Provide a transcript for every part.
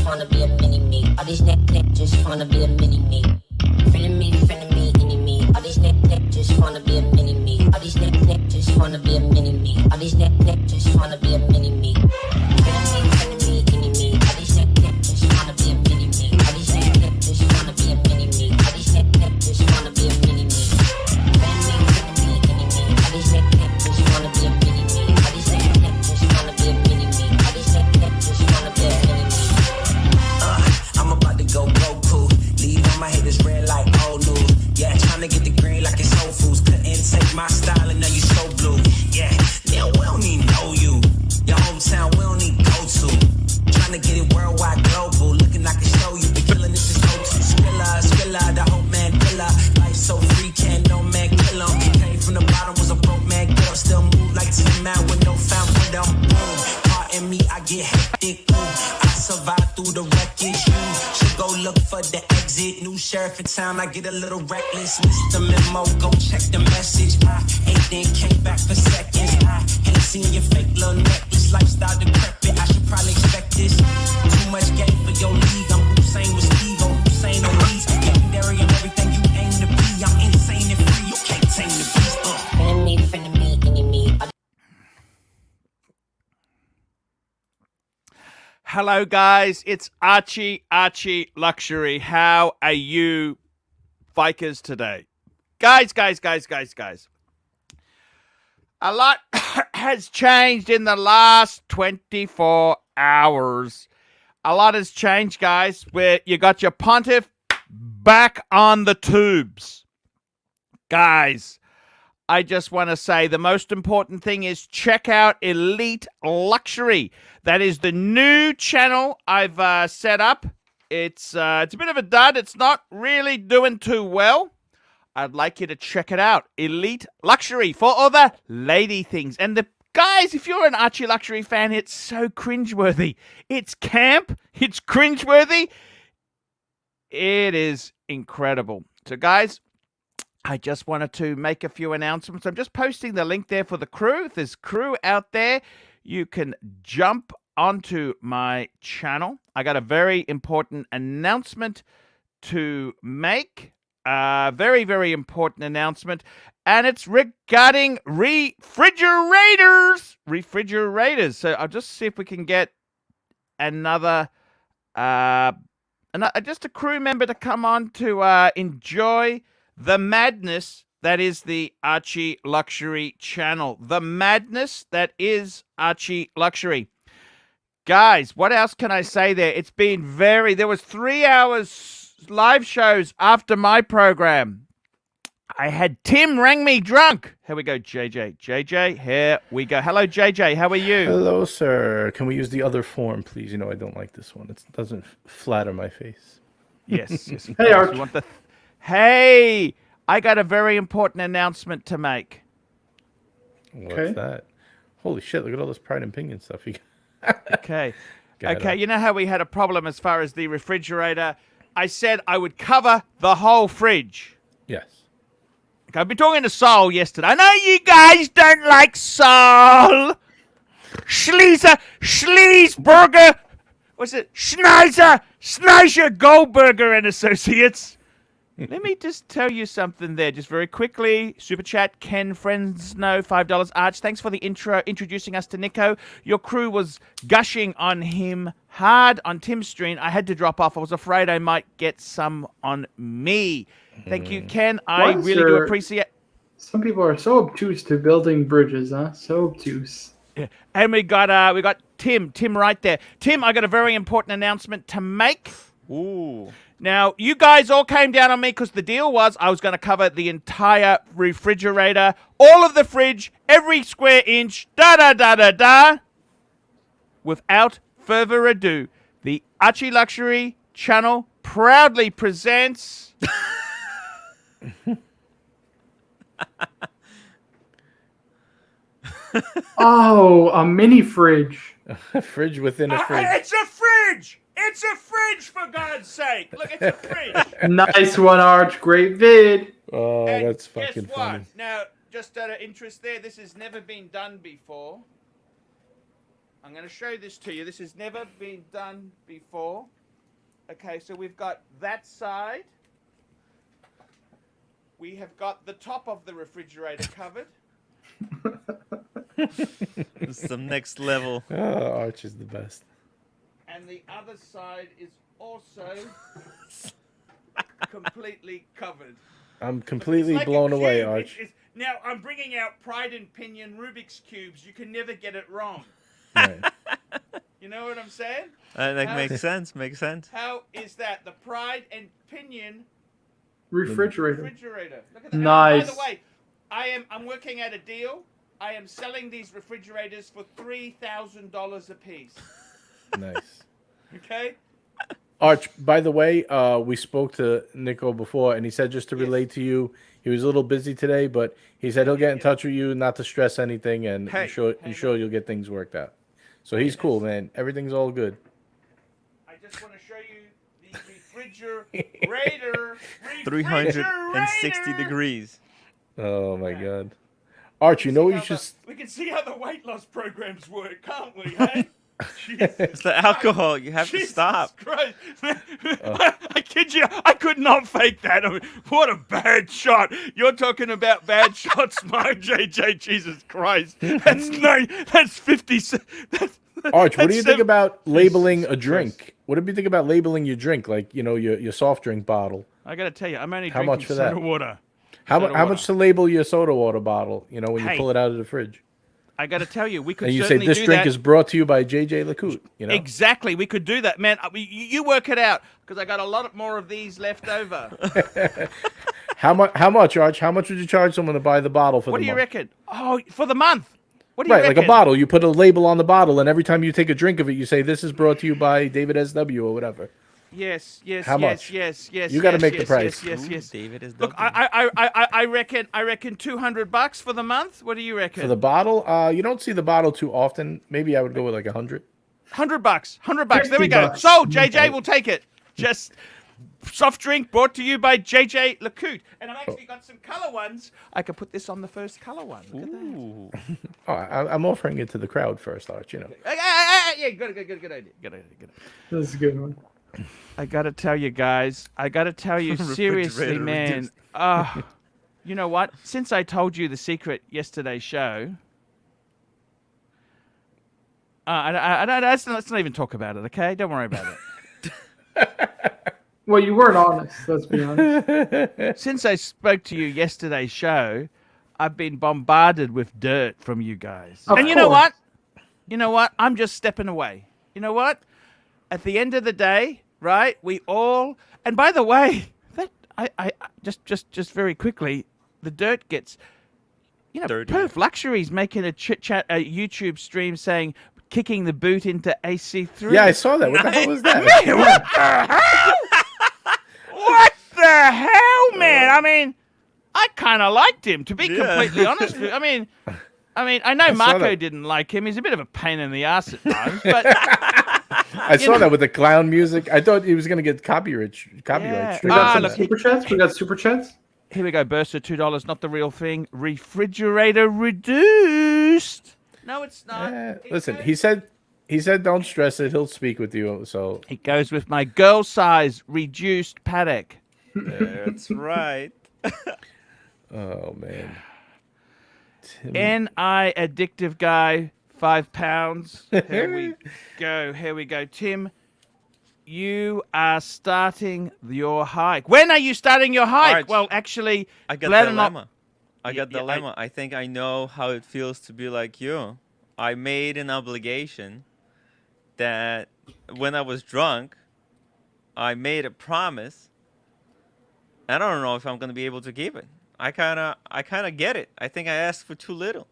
wanna be a mini me. All these neck just wanna be a mini me. Friend me, enemy. All these neck just wanna be a mini me. All these neck just wanna be a mini me. All these neck just wanna be a mini me. Friend me, enemy. All these neck just wanna be a mini me. All these neck just wanna be a mini me. All these neck just wanna be a mini me. Friend me, enemy. All these neck just wanna be a mini me. All these neck just wanna be a mini me. All these neck just wanna be a mini me. I'm about to go Goku. Leave all my haters red like old news. Yeah, trying to get the green like it's Whole Foods. Couldn't take my style and now you so blue. Yeah, now we don't even know you. Your hometown we don't even go to. Trying to get it worldwide global. Looking like I can show you. The killing this is O2. Skrilla, the whole man killer. Life so free, can't no man kill 'em. Came from the bottom, was a broke man, get up. Still move like Tim Man with no found rhythm. Boom, heart in me, I get hectic. Ooh, I survive through the wreckage. You should go look for the exit. New sheriff in town, I get a little reckless. Missed the memo, go check the message. I ain't then came back for seconds. I ain't seen your fake little necklace. Lifestyle decrepit, I should probably expect this. Too much game for your league. I'm Hussein with Steve, Hussein on these. Legendary and everything you aim to be. I'm insane and free, you can't tame the beast. Friend me, enemy. Hello, guys. It's ArchieLuxury. How are you, Vikers, today? Guys. A lot has changed in the last 24 hours. A lot has changed, guys, where you got your pontiff back on the tubes. Guys, I just want to say the most important thing is check out Elite Luxury. That is the new channel I've set up. It's a bit of a dud. It's not really doing too well. I'd like you to check it out. Elite Luxury for all the lady things. And the guys, if you're an ArchieLuxury fan, it's so cringeworthy. It's camp. It's cringeworthy. It is incredible. So, guys, I just wanted to make a few announcements. I'm just posting the link there for the crew. If there's crew out there, you can jump onto my channel. I got a very important announcement to make. Very, very important announcement. And it's regarding refrigerators. So I'll just see if we can get another just a crew member to come on to enjoy the madness that is the ArchieLuxury channel. The madness that is ArchieLuxury. Guys, what else can I say there? It's been there was 3 hours live shows after my program. I had Tim rang me drunk. Here we go, JJ. JJ, here we go. Hello, JJ. How are you? Hello, sir. Can we use the other form, please? You know, I don't like this one. It doesn't flatter my face. Yes. Hey, Arch. Hey, I got a very important announcement to make. What's that? Holy shit, look at all this Pride and Pinion stuff you got. Okay. You know how we had a problem as far as the refrigerator? I said I would cover the whole fridge. Yes. Okay, I've been talking to Sol yesterday. I know you guys don't like Sol. Schleesburger. What's it? Schneiser Goldberger and Associates. Let me just tell you something there, just very quickly. Super chat, Ken Fresno, $5. Arch, thanks for the intro, introducing us to Nico. Your crew was gushing on him hard on Tim's stream. I had to drop off. I was afraid I might get some on me. Thank you, Ken. I really do appreciate. Some people are so obtuse to building bridges, huh? So obtuse. Yeah. And we got Tim right there. Tim, I got a very important announcement to make. Ooh. Now, you guys all came down on me because the deal was I was going to cover the entire refrigerator, all of the fridge, every square inch, da-da-da-da-da. Without further ado, the ArchieLuxury channel proudly presents... Oh, a mini fridge. A fridge within a fridge. It's a fridge! It's a fridge, for God's sake! Look, it's a fridge! Nice one, Arch. Great vid. Oh, And that's fucking guess funny. what? Now, just out of interest there, this has never been done before. I'm going to show this to you. This has never been done before. Okay, so we've got that side. We have got the top of the refrigerator covered. Some next level. Oh, Arch is the best. And the other side is also completely covered. I'm completely It's like a blown away, cube. Arch. Now, I'm bringing out Pride and Pinion Rubik's Cubes. You can never get it wrong. Right. You know what I'm saying? That makes sense. Makes sense. How is that? The Pride and Pinion Refrigerator. refrigerator. Look at that. Nice. By the way, I'm working at a deal. I am selling these refrigerators for $3,000 a piece. Nice. Okay? Arch, by the way, we spoke to Nico before, and he said just to relate to you, he was a little busy today, but he said he'll get in touch with you, not to stress anything, and Hey. I'm sure you'll get things worked out. So he's cool, man. Everything's all good. I just want to show you the refrigerator. 360 degrees. Oh my God, Arch, you know what you should. We can see how the weight loss programs work, can't we? Hey? It's the alcohol. You have to Jesus stop. Christ. I kid you, I could not fake that. I mean, what a bad shot. You're talking about bad shots, my JJ. Jesus Christ. That's 50. Arch, what do you think about labeling a drink? What do you think about labeling your drink, like your soft drink bottle? I got to tell you, I'm only How drinking much for that? soda water. How Soda much water. to label your soda water bottle? You know, when you Hey. pull it out of the fridge, I got to tell you, we could and you say certainly this do drink that. is brought to you by JJ LeCoute. You know, Exactly, we could do that, man. You work it out because I got a lot more of these left over. how much, Arch? How much would you charge someone to buy the bottle for What the do you month? reckon? Oh, for the month. What do you Right, reckon? like a bottle. You put a label on the bottle, and every time you take a drink of it, you say, "This is brought to you by David SW" or whatever. Yes. How much? Yes. You gotta make the price. Yes. David is Look, double. I reckon $200 for the month. What do you reckon? For the bottle, you don't see the bottle too often. Maybe I would go with like 100. $100. There we go. $50. So JJ will take it. Just soft drink brought to you by JJ LeCoute. And I've actually got some color ones. I could put this on the first color one. Look at that. Ooh. Oh, I'm offering it to the crowd first, Arch. You know. Yeah, good idea. That's a good one. I gotta tell you guys. I gotta tell you seriously, Refrigerator man. reduced. You know what? Since I told you the secret yesterday's show, let's not even talk about it. Okay? Don't worry about it. Well, you weren't honest. Let's be honest. Since I spoke to you yesterday's show, I've been bombarded with dirt from you guys. Of And you know course. what? You know what? I'm just stepping away. You know what? At the end of the day, right? We all. And by the way, that I just very quickly, the dirt gets. You know, Dirty. Perf Luxury's making a YouTube stream saying kicking the boot into AC3. Yeah, I saw that. What the hell was that? Man, what the hell? What the hell, man? I mean, I kind of liked him, to be completely honest with you. I mean, I know saw Marco that. didn't like him. He's a bit of a pain in the ass at times, but I saw that with the clown music. I thought he was going to get copyright Yeah. straight We got off some of look, that. super chats. We got super chats. here we go. Burst of $2, not the real thing. Refrigerator reduced. No, it's not. It Listen, goes- he said don't stress it. He'll speak with you. So It goes with my girl size reduced paddock. That's right. oh man. Tim- NI addictive guy, £5. Here we go. Tim, you are starting your hike. When are you starting your hike? Arch, Well, actually, I got glad I'm not- dilemma. I Yeah, got yeah, dilemma. I think I know how it feels to be like you. I made an obligation that when I was drunk, I made a promise. I don't know if I'm gonna be able to keep it. I kind of get it. I think I asked for too little.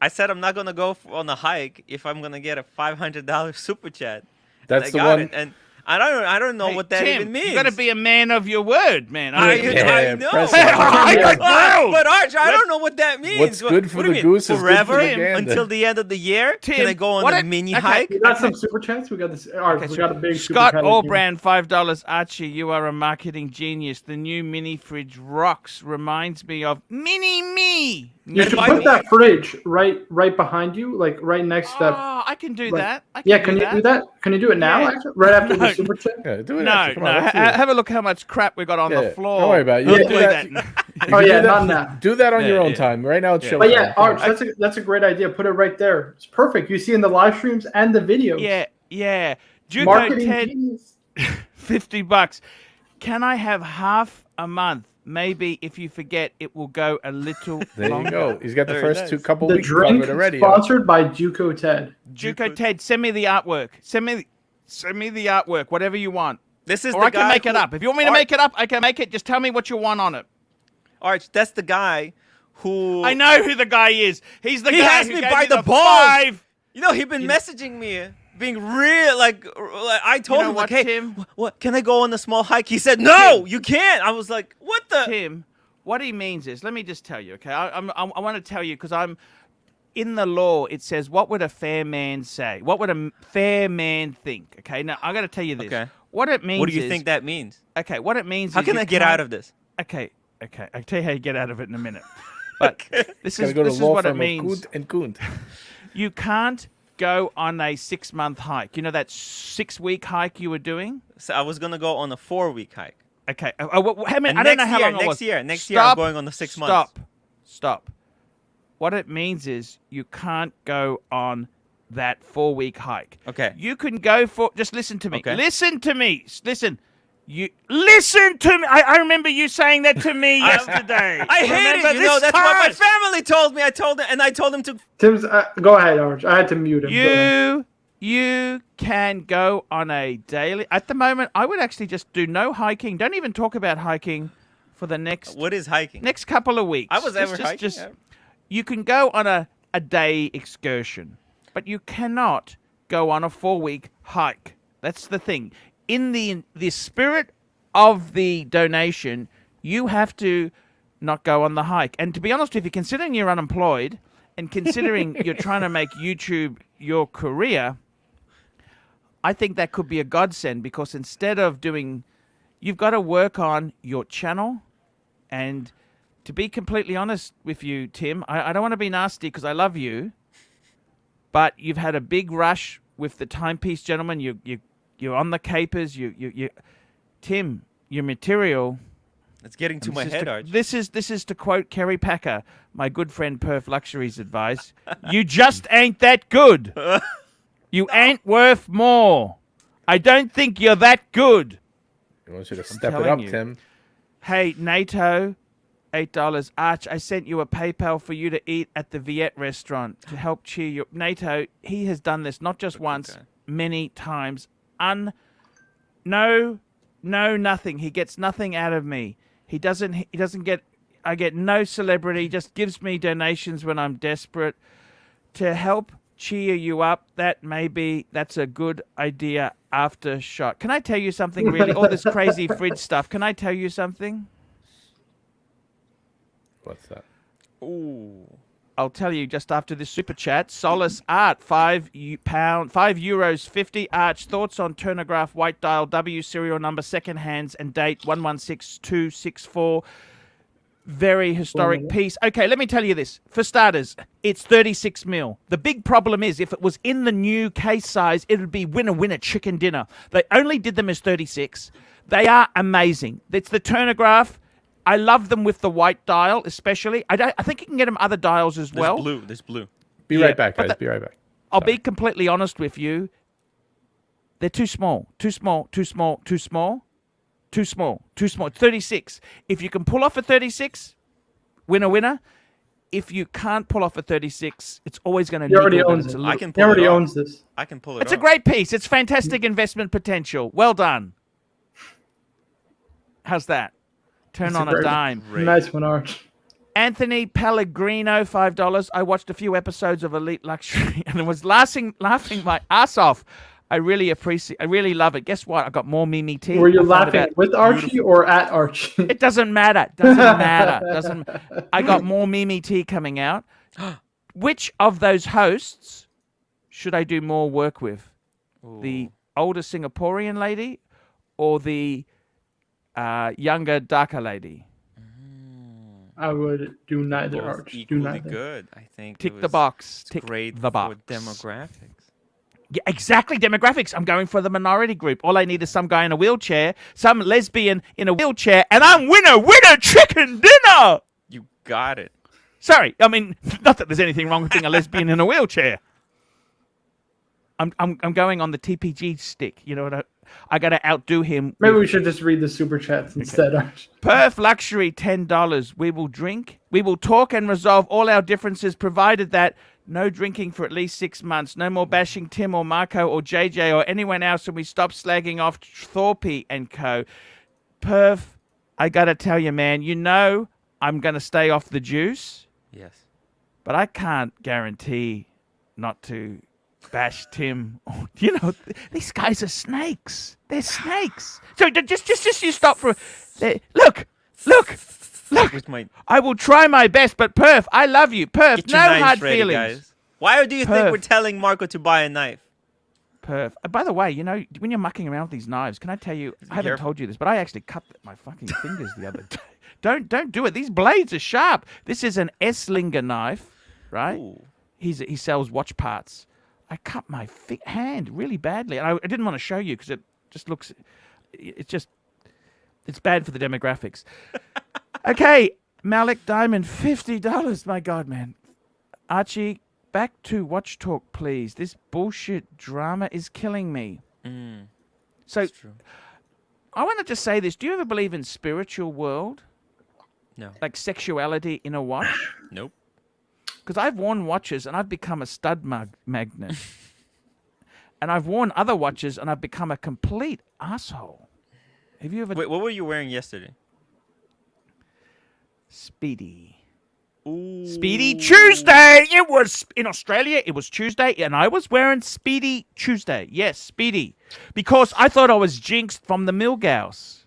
I said I'm not gonna go on a hike if I'm gonna get a $500 super chat. That's I the got one. it. And I don't know Hey, what that Tim, even means. You got to be a man of your word, man. I Yeah, know. press Hey, it. I got you. But Arch, I don't know what that means. What's good for what do the you mean? goose is good forever for the gander. until the end of the year. Can Tim, I go on what a a- mini okay. hike? We got some super chats. We got this. We got a big Scott super chat. Allbrand, $5. Archie, you are a marketing genius. The new mini fridge rocks. Reminds me of Mini Me. You should by put me- that fridge right behind you, like right next to that. Oh, I can do Right. that. I Yeah, can can you do that? Can you do it now? Yeah. Actually, right after No, the super chat. Yeah, do it. No, after. Come on, let's do it. have a look how much crap we got on Yeah, the floor. don't worry about it. I'll You do do that. that. Oh You yeah, do not that, now. do that on Yeah, your own yeah. time. Right now, it's Yeah. show But time. yeah, Come on. Arch, that's a great idea. Put it right there. It's perfect. You see in the live streams and the videos. Yeah. Juco Marketing Ted, genius. $50. Can I have half a month? Maybe if you forget, it will go a little There longer. you go. He's got the Very first nice. two couple The weeks drink covered already. sponsored by Juco Ted. Juco Ted, send me the artwork. Send me the artwork, whatever you want. This is Or the I can guy make it who- up. If you want me to make it up, I can make it. Just tell me what you want on it. Arch, that's the guy who I know who the guy is. He's the He guy has who me gave by you the the balls. 5. You know, he's been messaging me, being real. Like I told You know him, what, like, hey, Tim? what? Can I go on a small hike? He said, no, Tim. you can't. I was like, what the? Tim, what he means is, let me just tell you, okay? I want to tell you because I'm in the law. It says, what would a fair man say? What would a fair man think? Okay, now I got to tell you this. Okay. What it means. What do you is, think that means? Okay, what it means. How is can you I get can't- out of this? Okay. I'll tell you how you get out of it in a minute. But this Gotta is go to this is law what it firm of means. Kunt and Kunt. You can't go on a 6-month hike. You know that 6-week hike you were doing? So I was gonna go on a 4-week hike. Okay. How many? And I don't know next how year- long it next was. year- next year I'm going on the 6 months. Stop. What it means is you can't go on that 4-week hike. Okay. You can go for. Just listen to me. Okay. Listen to me. Listen. You listen to me. I remember you saying that to me yesterday. I hate Remember it. You know, this that's what my time? family told me. I told him to. Tim's. Go ahead, Arch. I had to mute him. Go ahead. You can go on a daily. At the moment, I would actually just do no hiking. Don't even talk about hiking for the next What is hiking? couple of weeks. I was ever hiking. You can go on a day excursion, but you cannot go on a 4-week hike. That's the thing. In the spirit of the donation, you have to not go on the hike. And to be honest with you, considering you're unemployed and considering you're trying to make YouTube your career, I think that could be a godsend because instead of doing, you've got to work on your channel. And to be completely honest with you, Tim, I don't want to be nasty because I love you, but you've had a big rush with the timepiece, gentlemen. You're on the capers. Tim, your material. It's getting to my head, Arch. This is to quote Kerry Packer, my good friend Perf Luxury's advice. You just ain't that good. You ain't worth more. I don't think you're that good. He wants you to step it telling up, you. Tim. Hey, NATO, $8. Arch, I sent you a PayPal for you to eat at the Viet restaurant to help cheer you. NATO, he has done this not just once, many times. Nothing. He gets nothing out of me. He doesn't get. I get no celebrity. Just gives me donations when I'm desperate to help cheer you up. That's a good idea. Aftershock. Can I tell you something? Really, all this crazy fridge stuff. Can I tell you something? What's that? Ooh. I'll tell you just after this super chat. Solace Art, €5.50. Arch, thoughts on Turnograph white dial W serial number, second hands and date 116264. Very historic piece. Okay, let me tell you this. For starters, it's 36 mil. The big problem is if it was in the new case size, it would be winner chicken dinner. They only did them as 36. They are amazing. It's the Turnograph. I love them with the white dial, especially. I think you can get them other dials as well. There's blue. Be Yeah, right back, but guys. Be right back. I'll Sorry. be completely honest with you. They're too small. 36. If you can pull off a 36, winner. If you can't pull off a 36, it's always going to He already owns it. I can He pull already it off. owns this. I can pull it It's a off. great piece. It's fantastic investment potential. Well done. How's that? Turn It's on a great- dime. Nice one, Arch. Anthony Pellegrino, $5. I watched a few episodes of Elite Luxury and I was laughing my ass off. I really love it. Guess what? I got more Mimi tea. Were you I found laughing about- with Archie or at Archie? It doesn't matter. I got more Mimi tea coming out. Which of those hosts should I do more work with? The older Singaporean lady or the younger, darker lady? I would do neither, Both Arch. Do equally neither. good. I think Tick it the was box. it's Tick great the box. for demographics. Yeah, exactly. Demographics. I'm going for the minority group. All I need is some guy in a wheelchair, some lesbian in a wheelchair, and I'm winner, chicken dinner. You got it. Sorry, I mean, not that there's anything wrong with being a lesbian in a wheelchair. I'm going on the TPG stick. You know what? I got to outdo him. Maybe we should just read the super chats instead, Arch. Perth Luxury, $10. We will drink. We will talk and resolve all our differences, provided that no drinking for at least 6 months. No more bashing Tim or Marco or JJ or anyone else, and we stop slagging off Thorpe and co. Perth, I got to tell you, man, you know I'm going to stay off the juice, Yes. but I can't guarantee not to bash Tim. You know, these guys are snakes. They're snakes. So just you stop for look. With my I will try my best, but Perth, I love you. Perth, get no your knives hard ready, feelings. guys. Why do you think we're Perf. telling Marco to buy a knife? Perth. By the way, you know, when you're mucking around with these knives, can I tell you, I haven't Careful. told you this, but I actually cut my fucking fingers the other day. Don't do it. These blades are sharp. This is an Esslinger knife, right? Ooh. He sells watch parts. I cut my hand really badly, and I didn't want to show you because it just looks, it's bad for the demographics. Okay, Malik Diamond, $50. My God, man. Archie, back to Watch Talk, please. This bullshit drama is killing me. So, That's true. I want to just say this. Do you ever believe in spiritual world? No. Like sexuality in a watch? Nope. Because I've worn watches and I've become a stud magnet. And I've worn other watches and I've become a complete asshole. Have you ever... Wait, what were you wearing yesterday? Speedy. Ooh. Speedy Tuesday. It was in Australia. It was Tuesday, and I was wearing Speedy Tuesday. Yes, Speedy, because I thought I was jinxed from the Milgauss.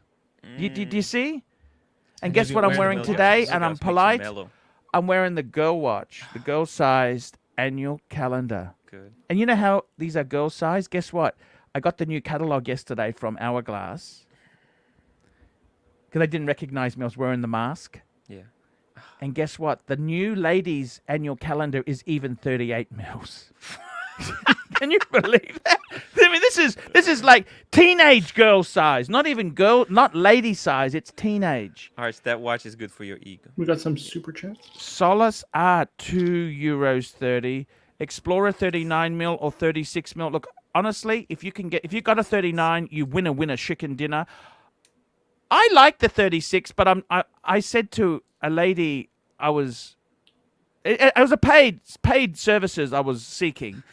Do you see? And guess you've what been I'm wearing wearing the today? Milgauss And I'm makes you polite. mellow. I'm wearing the girl watch, the girl-sized annual calendar. Good. And you know how these are girl-sized? Guess what? I got the new catalog yesterday from Hourglass because they didn't recognize me. I was wearing the mask. Yeah. And guess what? The new ladies' annual calendar is even 38 mils. Can you believe that? I mean, this is like teenage girl size, not lady size. It's teenage. Arch, that watch is good for your ego. We got some super chats. Solace are €2.30. Explorer 39 mil or 36 mil. Look, honestly, if you got a 39, you win a chicken dinner. I like the 36, but I said to a lady it was a paid services I was seeking,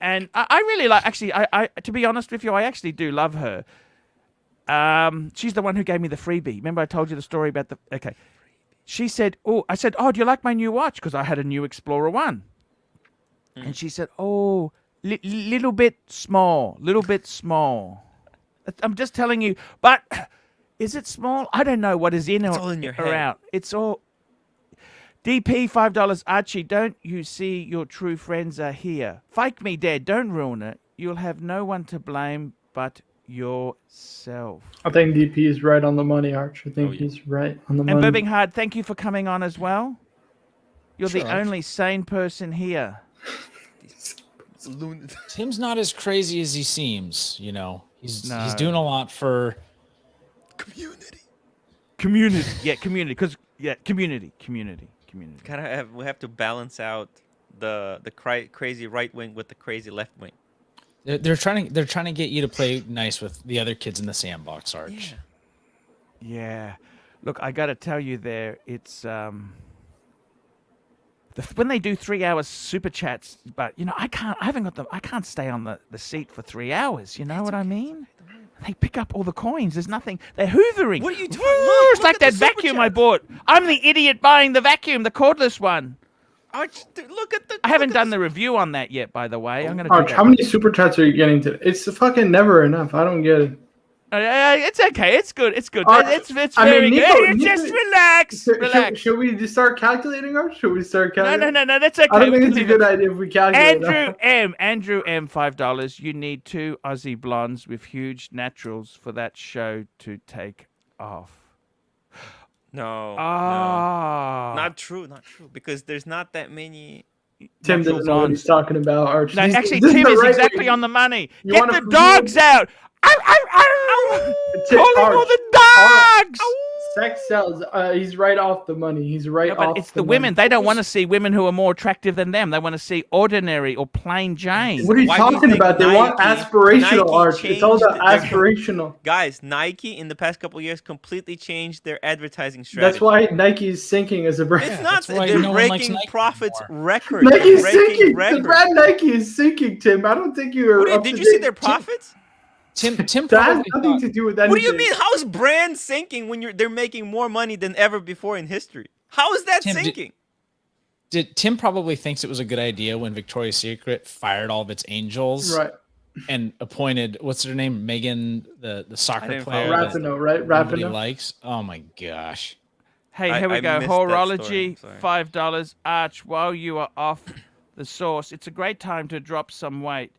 and I really like. Actually, I to be honest with you, I actually do love her. She's the one who gave me the freebie. Remember, I told you the story about the. Okay, she said, "Oh," I said, "Oh, do you like my new watch?" Because I had a new Explorer 1, and she said, "Oh, little bit small. I'm just telling you, but." Is it small? I don't know what is in It's all in your or head. out. It's all... DP, $5. Archie, don't you see your true friends are here? Fake me dead. Don't ruin it. You'll have no one to blame but yourself. I think DP is right on the money, Arch. I think Oh, yeah. he's right on the And money. Birminghard, thank you for coming on as well. You're the Sure. only sane person here. Tim's not as crazy as he seems, you know. He's No. doing a lot for Community. Yeah, community. Because, community. We have to balance out the crazy right wing with the crazy left wing. they're trying to get you to play nice with the other kids in the sandbox, Arch. Yeah. Look, I got to tell you there, it's... when they do 3 hours super chats, but you know, I can't stay on the seat for 3 hours. You know what I mean? They pick up all the coins. There's nothing. They're hoovering. What are you doing? Woo, it's Look like at the that super vacuum I chats. bought. I'm the idiot buying the vacuum, the cordless one. Arch, look at the. I haven't done the review on that yet, by the way. I'm gonna do Arch, that. how many super chats are you getting today? It's fucking never enough. I don't get it. It's okay. It's good. It's good. Arch, It's I mean, very Nico- good. Nico- Just relax. Relax. Should we just start calculating, Arch? Should we start No, calculating? no. That's okay. I don't We think can it's a leave good it. idea if we calculate. Andrew M, $5. You need 2 Aussie blondes with huge naturals for that show to take off. No, no, Ah. not true, not true. Because there's not that many. Tim Natural doesn't know what he's bonds. talking about, Arch. No, This actually, is Tim the is right exactly way. on the money. You Get wanna the dogs out! Ow, ow, ow! Tim, Calling all Arch, the dogs! Sex sells. He's right off the money. He's right No, but off it's the women. They don't want to see women who are more attractive than them. They want to see ordinary or plain Jane. What are you Why do you talking think about? They want Nike aspirational, Arch. It's all about changed their- aspirational. Guys, Nike in the past couple of years completely changed their advertising strategy. That's why Nike is sinking as a brand. It's not. that's why They're no one likes breaking Nike profits anymore. records. Nike is Breaking sinking. The records. brand Nike is sinking, Tim. I don't think you are. What did you see their profits? Tim That has probably nothing thought, to do with anything. What do you mean? How is brand sinking when they're making more money than ever before in history? How is that Tim, sinking? Tim probably thinks it was a good idea when Victoria's Secret fired all of its angels Right. and appointed what's her name, Megan, the soccer didn't player follow that that. Rapinoe, right? nobody Rapinoe. likes. Oh my gosh. Hey, I- here we I go. missed that story, Horology, I'm sorry. $5. Arch, while you are off the source, it's a great time to drop some weight.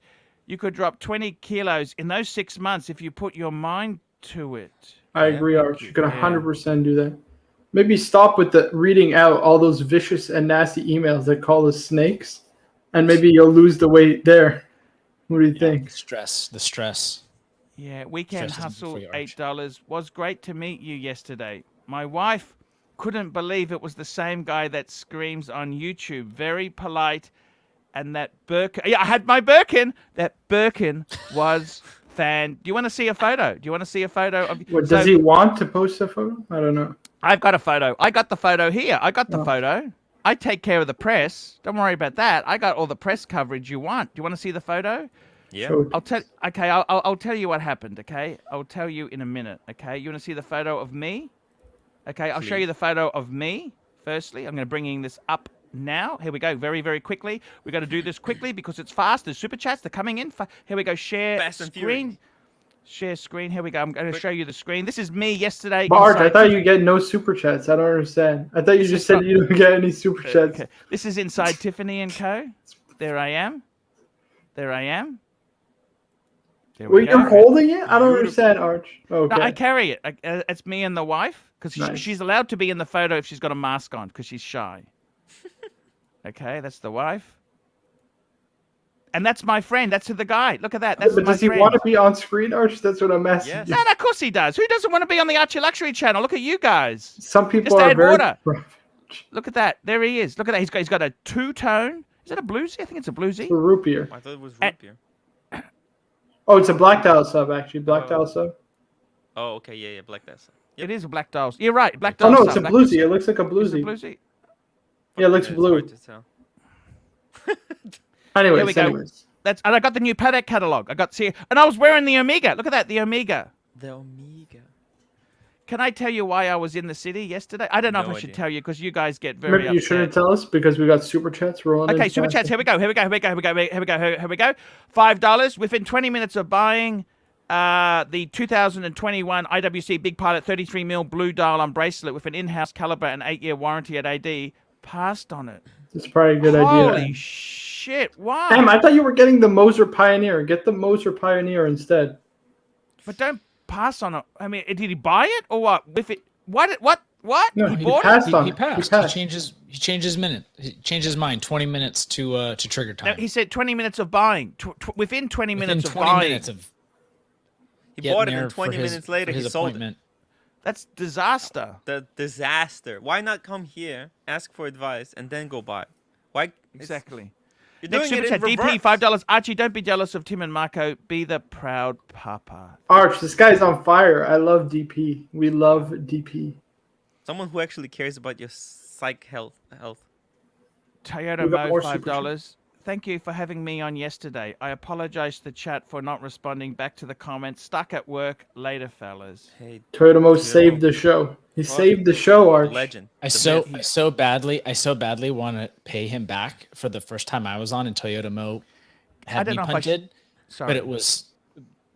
You could drop 20 kilos in those 6 months if you put your mind to it. I agree, Arch. You can Yeah. 100% do that. Maybe stop with the reading out all those vicious and nasty emails that call us snakes, and maybe you'll lose the weight there. What do you think? The stress. Yeah, Weekend Stress isn't good Hustle, for you, Arch. $8. Was great to meet you yesterday. My wife couldn't believe it was the same guy that screams on YouTube. Very polite. And that Birkin, yeah, I had my Birkin. That Birkin was fan. Do you want to see a photo? Do you want to see a photo of? What, So, does he want to post a photo? I don't know. I've got a photo. I got the photo here. I got the Oh. photo. I take care of the press. Don't worry about that. I got all the press coverage you want. Do you want to see the photo? Yeah. Show it. I'll tell. Okay, I'll tell you what happened. Okay, I'll tell you in a minute. Okay, you want to see the photo of me? Okay, I'll show you the photo of me. Firstly, I'm going to bring this up now. Here we go. Very, very quickly. We're going to do this quickly because it's fast. There's super chats. They're coming in. Here we go. Share Fast and screen. Share screen. Here we go. I'm going to show you the screen. This is me yesterday. But Arch, I inside thought you get no super chats. I don't understand. I thought you just said you don't get any super chats. Okay. This is inside Tiffany and Co. There I am. There I am. There we Wait, go. you're holding it? I don't understand, Arch. Okay. No, I carry it. It's me and the wife because Nice. she's allowed to be in the photo if she's got a mask on because she's shy. Okay, that's the wife. And that's my friend. That's the guy. Look at that. That's but my does he friend. want to be on screen, Arch? That's what I'm asking Yes. you. No, of course he does. Who doesn't want to be on the ArchieLuxury channel? Look at you guys. Some people Just are add very. water. Look at that. There he is. Look at that. He's got a two-tone. Is that a bluesy? I think it's a bluesy. For root beer. I thought it was And- root beer. Oh, it's a black dial sub, actually. Black dial sub. Oh, okay, yeah, Black Death. It is a black dials. You're right. Black Oh, dials. no, it's a bluesy. It looks like a Is it bluesy. bluesy? Yeah, it looks blue. Hard to tell. Anyways, Here we go. anyways. And I got the new Patek catalog. And I was wearing the Omega. Look at that, the Omega. The Omega. Can I tell you why I was in the city yesterday? I don't know No if I should idea. tell you because you guys get very Maybe you upset. shouldn't tell us because we got super chats rolling. Okay, in super fast. chats. Here we go. $5 within 20 minutes of buying the 2021 IWC Big Pilot 33mm blue dial on bracelet with an in-house caliber and 8-year warranty at AD. Passed on it. It's probably a good Holy idea. shit! Why? Damn, I thought you were getting the Moser Pioneer. Get the Moser Pioneer instead. But don't pass on it. I mean, did he buy it or what? With it, what? No, he he bought passed it. on He it. passed. He passed. He changed his minute. He changed his mind. 20 minutes to trigger No, time. he said 20 minutes of buying. Within 20 Within minutes of 20 buying. minutes of He getting bought it there and for 20 his- minutes later for he his sold appointment. That's disaster. it. The disaster. Why not come here, ask for advice, and then go buy? Why? Exactly. You're Next doing super it chat, in DP, reverse. $5. Archie, don't be jealous of Tim and Marco. Be the proud papa. Arch, this guy's on fire. I love DP. We love DP. Someone who actually cares about your psych health. Toyota We got Mo, more super $5. Thank you for having me on yesterday. I apologize to the chat for not responding back to the comments. Stuck at work. Later, fellas. Hey, Toyota Mo saved the show. He saved the show, Arch. legend. I The myth. so badly want to pay him back for the first time I was on and Toyota Mo I had don't me know if I punted. Sorry.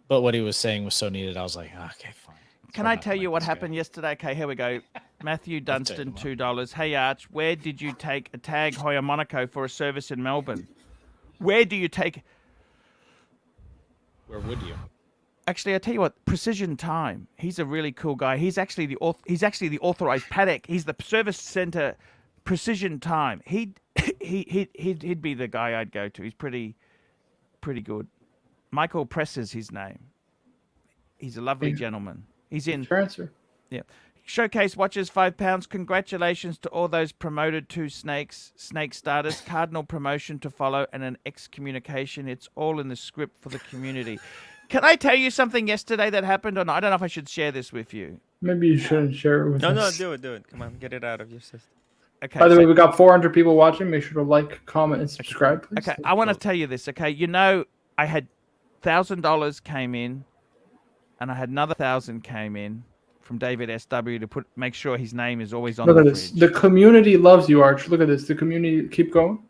But what he was saying was so needed. I was like, okay, fine. Can I tell you what happened yesterday? Okay, here we go. Matthew Dunstan, $2. Hey, Arch, where did you take a Tag Heuer Monaco for a service in Melbourne? Where do you take... Where would you? Actually, I tell you what, Precision Time. He's a really cool guy. He's actually the authorized paddock. He's the service center. Precision Time. He'd be the guy I'd go to. He's pretty good. Michael Press is his name. He's a lovely gentleman. He's in. Transfer. Yeah. Showcase watches £5. Congratulations to all those promoted to snake starters. Cardinal promotion to follow and an excommunication. It's all in the script for the community. Can I tell you something yesterday that happened or not? I don't know if I should share this with you. Maybe you shouldn't share it with us. No, do it. Come on, get it out of your system. Okay. By the way, we got 400 people watching. Make sure to like, comment, and subscribe, please. Okay, I want to tell you this. Okay, you know, I had $1,000 came in, and I had another 1,000 came in from David SW to make sure his name is always on Look the at this. fridge. The community loves you, Arch. Look at this. The community. Keep going.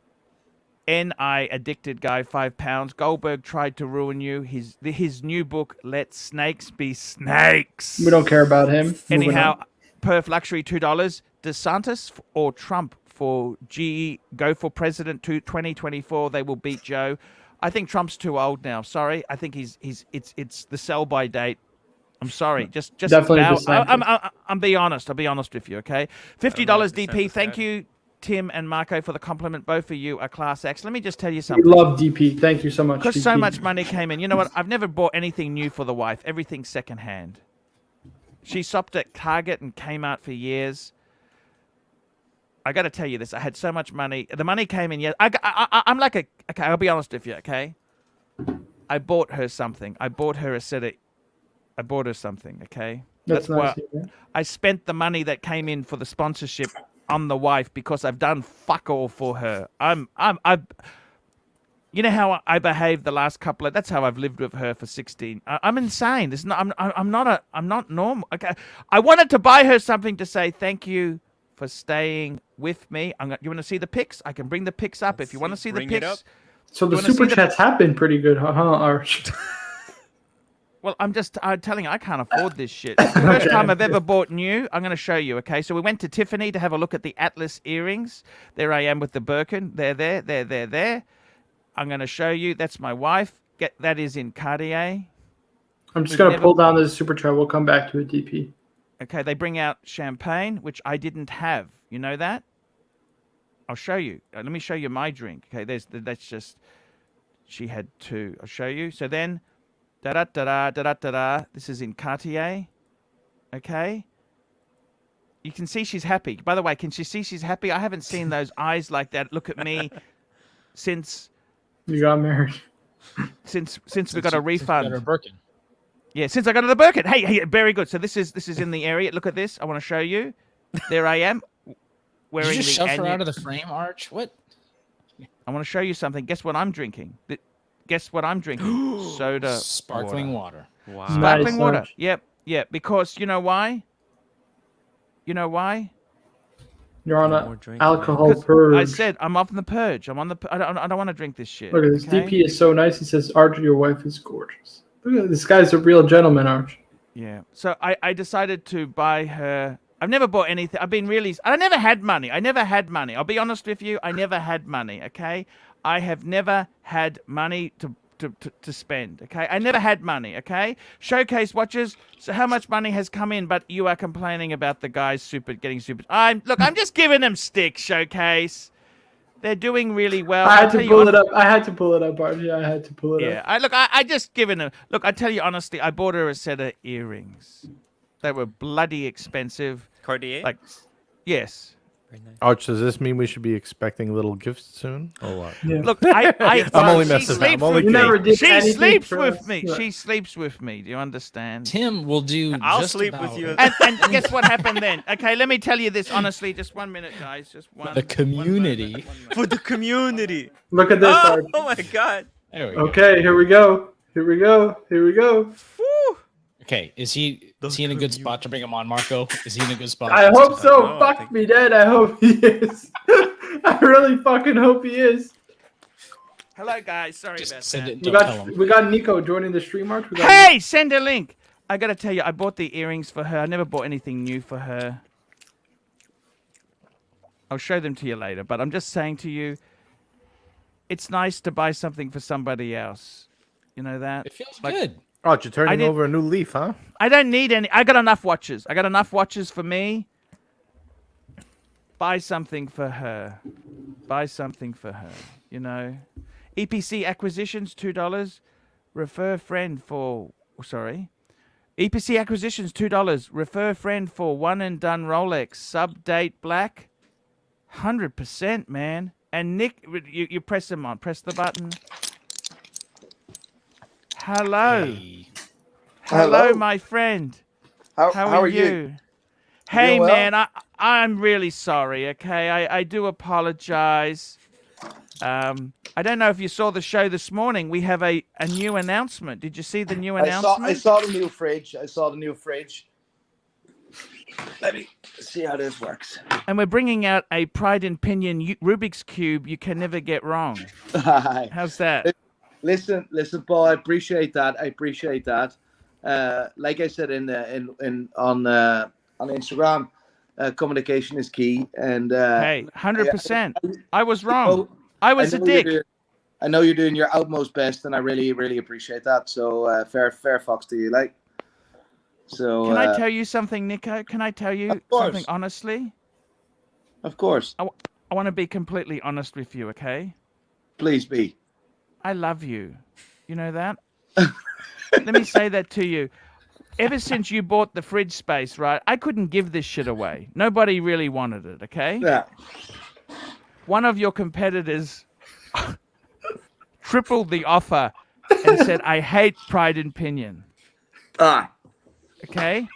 NI addicted guy, £5. Goldberg tried to ruin you. His new book, Let Snakes Be Snakes. We don't care about him. Moving Anyhow, on. Perf Luxury $2. DeSantis or Trump for GE go for president 2024. They will beat Joe. I think Trump's too old now. Sorry, I think it's the sell by date. I'm sorry. Just Definitely bow. DeSantis. I'm be honest. I'll be honest with you. Okay. $50 DP. Thank you, Tim and Marco, for the compliment. Both of you are class acts. Let me just tell you We something. love DP. Thank you so much. Because so DP. much money came in. You know what? I've never bought anything new for the wife. Everything's secondhand. She shopped at Target and Kmart for years. I got to tell you this. I had so much money. The money came in. Yeah, I'm like okay, I'll be honest with you. Okay, I bought her something. I bought her something. Okay, That's nice. why I spent the money that came in for the sponsorship on the wife because I've done fuck all for her. You know how I behaved the last couple of. That's how I've lived with her for 16. I'm insane. This not. I'm not normal. Okay, I wanted to buy her something to say thank you for staying with me. You want to see the pics? I can bring the pics up if you want to see the pics. So the You wanna super see chats have been pretty good, huh, Arch? Well, I'm telling you, I can't afford this shit. It's the first time I've ever bought new. I'm going to show you, okay? So we went to Tiffany to have a look at the Atlas earrings. There I am with the Birkin. They're there. I'm going to show you. That's my wife. That is in Cartier. I'm just going to pull down this super chat. We'll come back to it, DP. Okay, they bring out champagne, which I didn't have. You know that? I'll show you. Let me show you my drink. Okay, that's just... She had two. I'll show you. So then... Da-da-da-da. This is in Cartier. Okay? You can see she's happy. By the way, can she see she's happy? I haven't seen those eyes like that look at me since... You got married. Since we got a refund. Got her Birkin. Yeah, since I got to the Birkin. Hey, very good. So this is in the area. Look at this. I want to show you. There I am. Wearing Did you just the shove her out of the frame, Arch? What? I want to show you something. Guess what I'm drinking? Guess what I'm drinking? Soda. Sparkling water. Wow. Sparkling Nice, water. Arch. Yep. Because you know why? You're on More an drinking. alcohol 'Cause purge. I said I'm off the purge. I'm on the. I don't want to drink this shit. Look at this. okay? DP is so nice. He says, Arch, your wife is gorgeous. Look at this. Guy's a real gentleman, Arch. Yeah. So I decided to buy her. I've never bought anything. I never had money. I'll be honest with you. I never had money. Okay. I have never had money to spend. Okay. I never had money. Okay. Showcase watches. So how much money has come in? But you are complaining about the guys getting super. I'm just giving them stick. Showcase. They're doing really well. I had to pull it up. I had to pull it up, Archie. I had to pull it up. I just given them. Look, I tell you honestly, I bought her a set of earrings. They were bloody expensive. Cartier? Like, yes. Very nice. Arch, does this mean we should be expecting little gifts soon? Or what? Yeah. Look, I'm only messing around. I'm only You never kidding. did She anything sleeps for with us. me. Yeah. She sleeps with me. Do you understand? Tim will do. I'll just sleep about with you. And guess what happened then? Okay, let me tell you this honestly. Just 1 minute, guys. Just one. The community. For the community. Look at this, Oh, Arch. my God. There we go. Okay, here we go. Whew. Okay, is he in a good spot to bring him on, Marco? Is he in a good spot? I hope so. No, I Fuck think- me dead. I hope he is. I really fucking hope he is. Hello, guys. Sorry Just about send that. it. We Don't tell him. got Nico joining the stream, Arch. We got Hey, send a link. I gotta tell you, I bought the earrings for her. I never bought anything new for her. I'll show them to you later, but I'm just saying to you, it's nice to buy something for somebody else. You know that? It feels Like- good. Oh, you're turning did- over a new leaf, huh? I don't need any. I got enough watches. I got enough watches for me. Buy something for her. Buy something for her. You know, EPC acquisitions $2. Refer friend for. Sorry. EPC acquisitions $2. Refer friend for one and done Rolex sub date black. 100%, man. And Nick, you press them on. Press the button. Hello. Hey. Hello, my friend. How How are you? you? Hey, doing well? man, I'm really sorry, okay? I do apologize. I don't know if you saw the show this morning. We have a new announcement. Did you see the new announcement? I saw the new fridge. Let me see how this works. And we're bringing out a Pride and Pinion Rubik's Cube you can never get wrong. How's that? Listen, Paul. I appreciate that. Like I said on Instagram, communication is key. And Hey, 100%. I was wrong. I was a dick. I know you're doing your utmost best, and I really, really appreciate that. So fair fox to you, like. So Can I tell you something, Nico? Can I tell you something honestly? Of course. I want to be completely honest with you, okay? Please be. I love you. You know that? Let me say that to you. Ever since you bought the fridge space, right? I couldn't give this shit away. Nobody really wanted it, okay? Yeah. One of your competitors tripled the offer and said, I hate Pride and Pinion. Okay?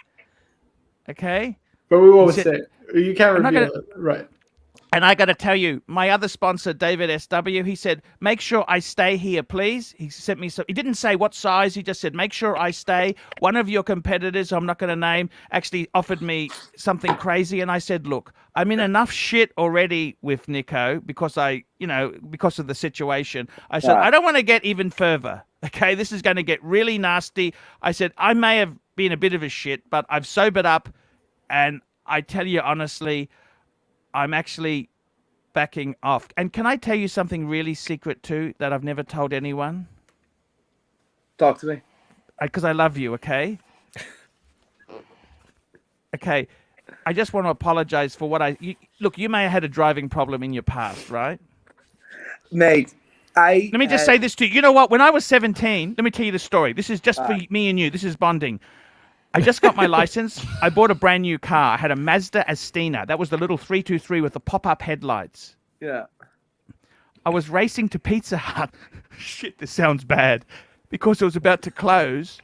Okay? But we won't Is say it. You can't I'm not reveal gonna- it. Right. And I got to tell you, my other sponsor, David SW, he said, make sure I stay here, please. He sent me he didn't say what size. He just said, make sure I stay. One of your competitors, I'm not going to name, actually offered me something crazy. And I said, look, I'm in enough shit already with Nico because because of the situation. I said, I don't want to get even further. Okay, this is going to get really nasty. I said, I may have been a bit of a shit, but I've sobered up. And I tell you honestly, I'm actually backing off. And can I tell you something really secret too that I've never told anyone? Talk to me. Because I love you, okay? Okay. I just want to apologize for what look, you may have had a driving problem in your past, right? Mate, Let me just say this to you. You know what? When I was 17, let me tell you the story. This is just for me and you. This is bonding. I just got my license. I bought a brand new car. I had a Mazda Astina. That was the little 323 with the pop-up headlights. Yeah. I was racing to Pizza Hut. Shit, this sounds bad. Because it was about to close.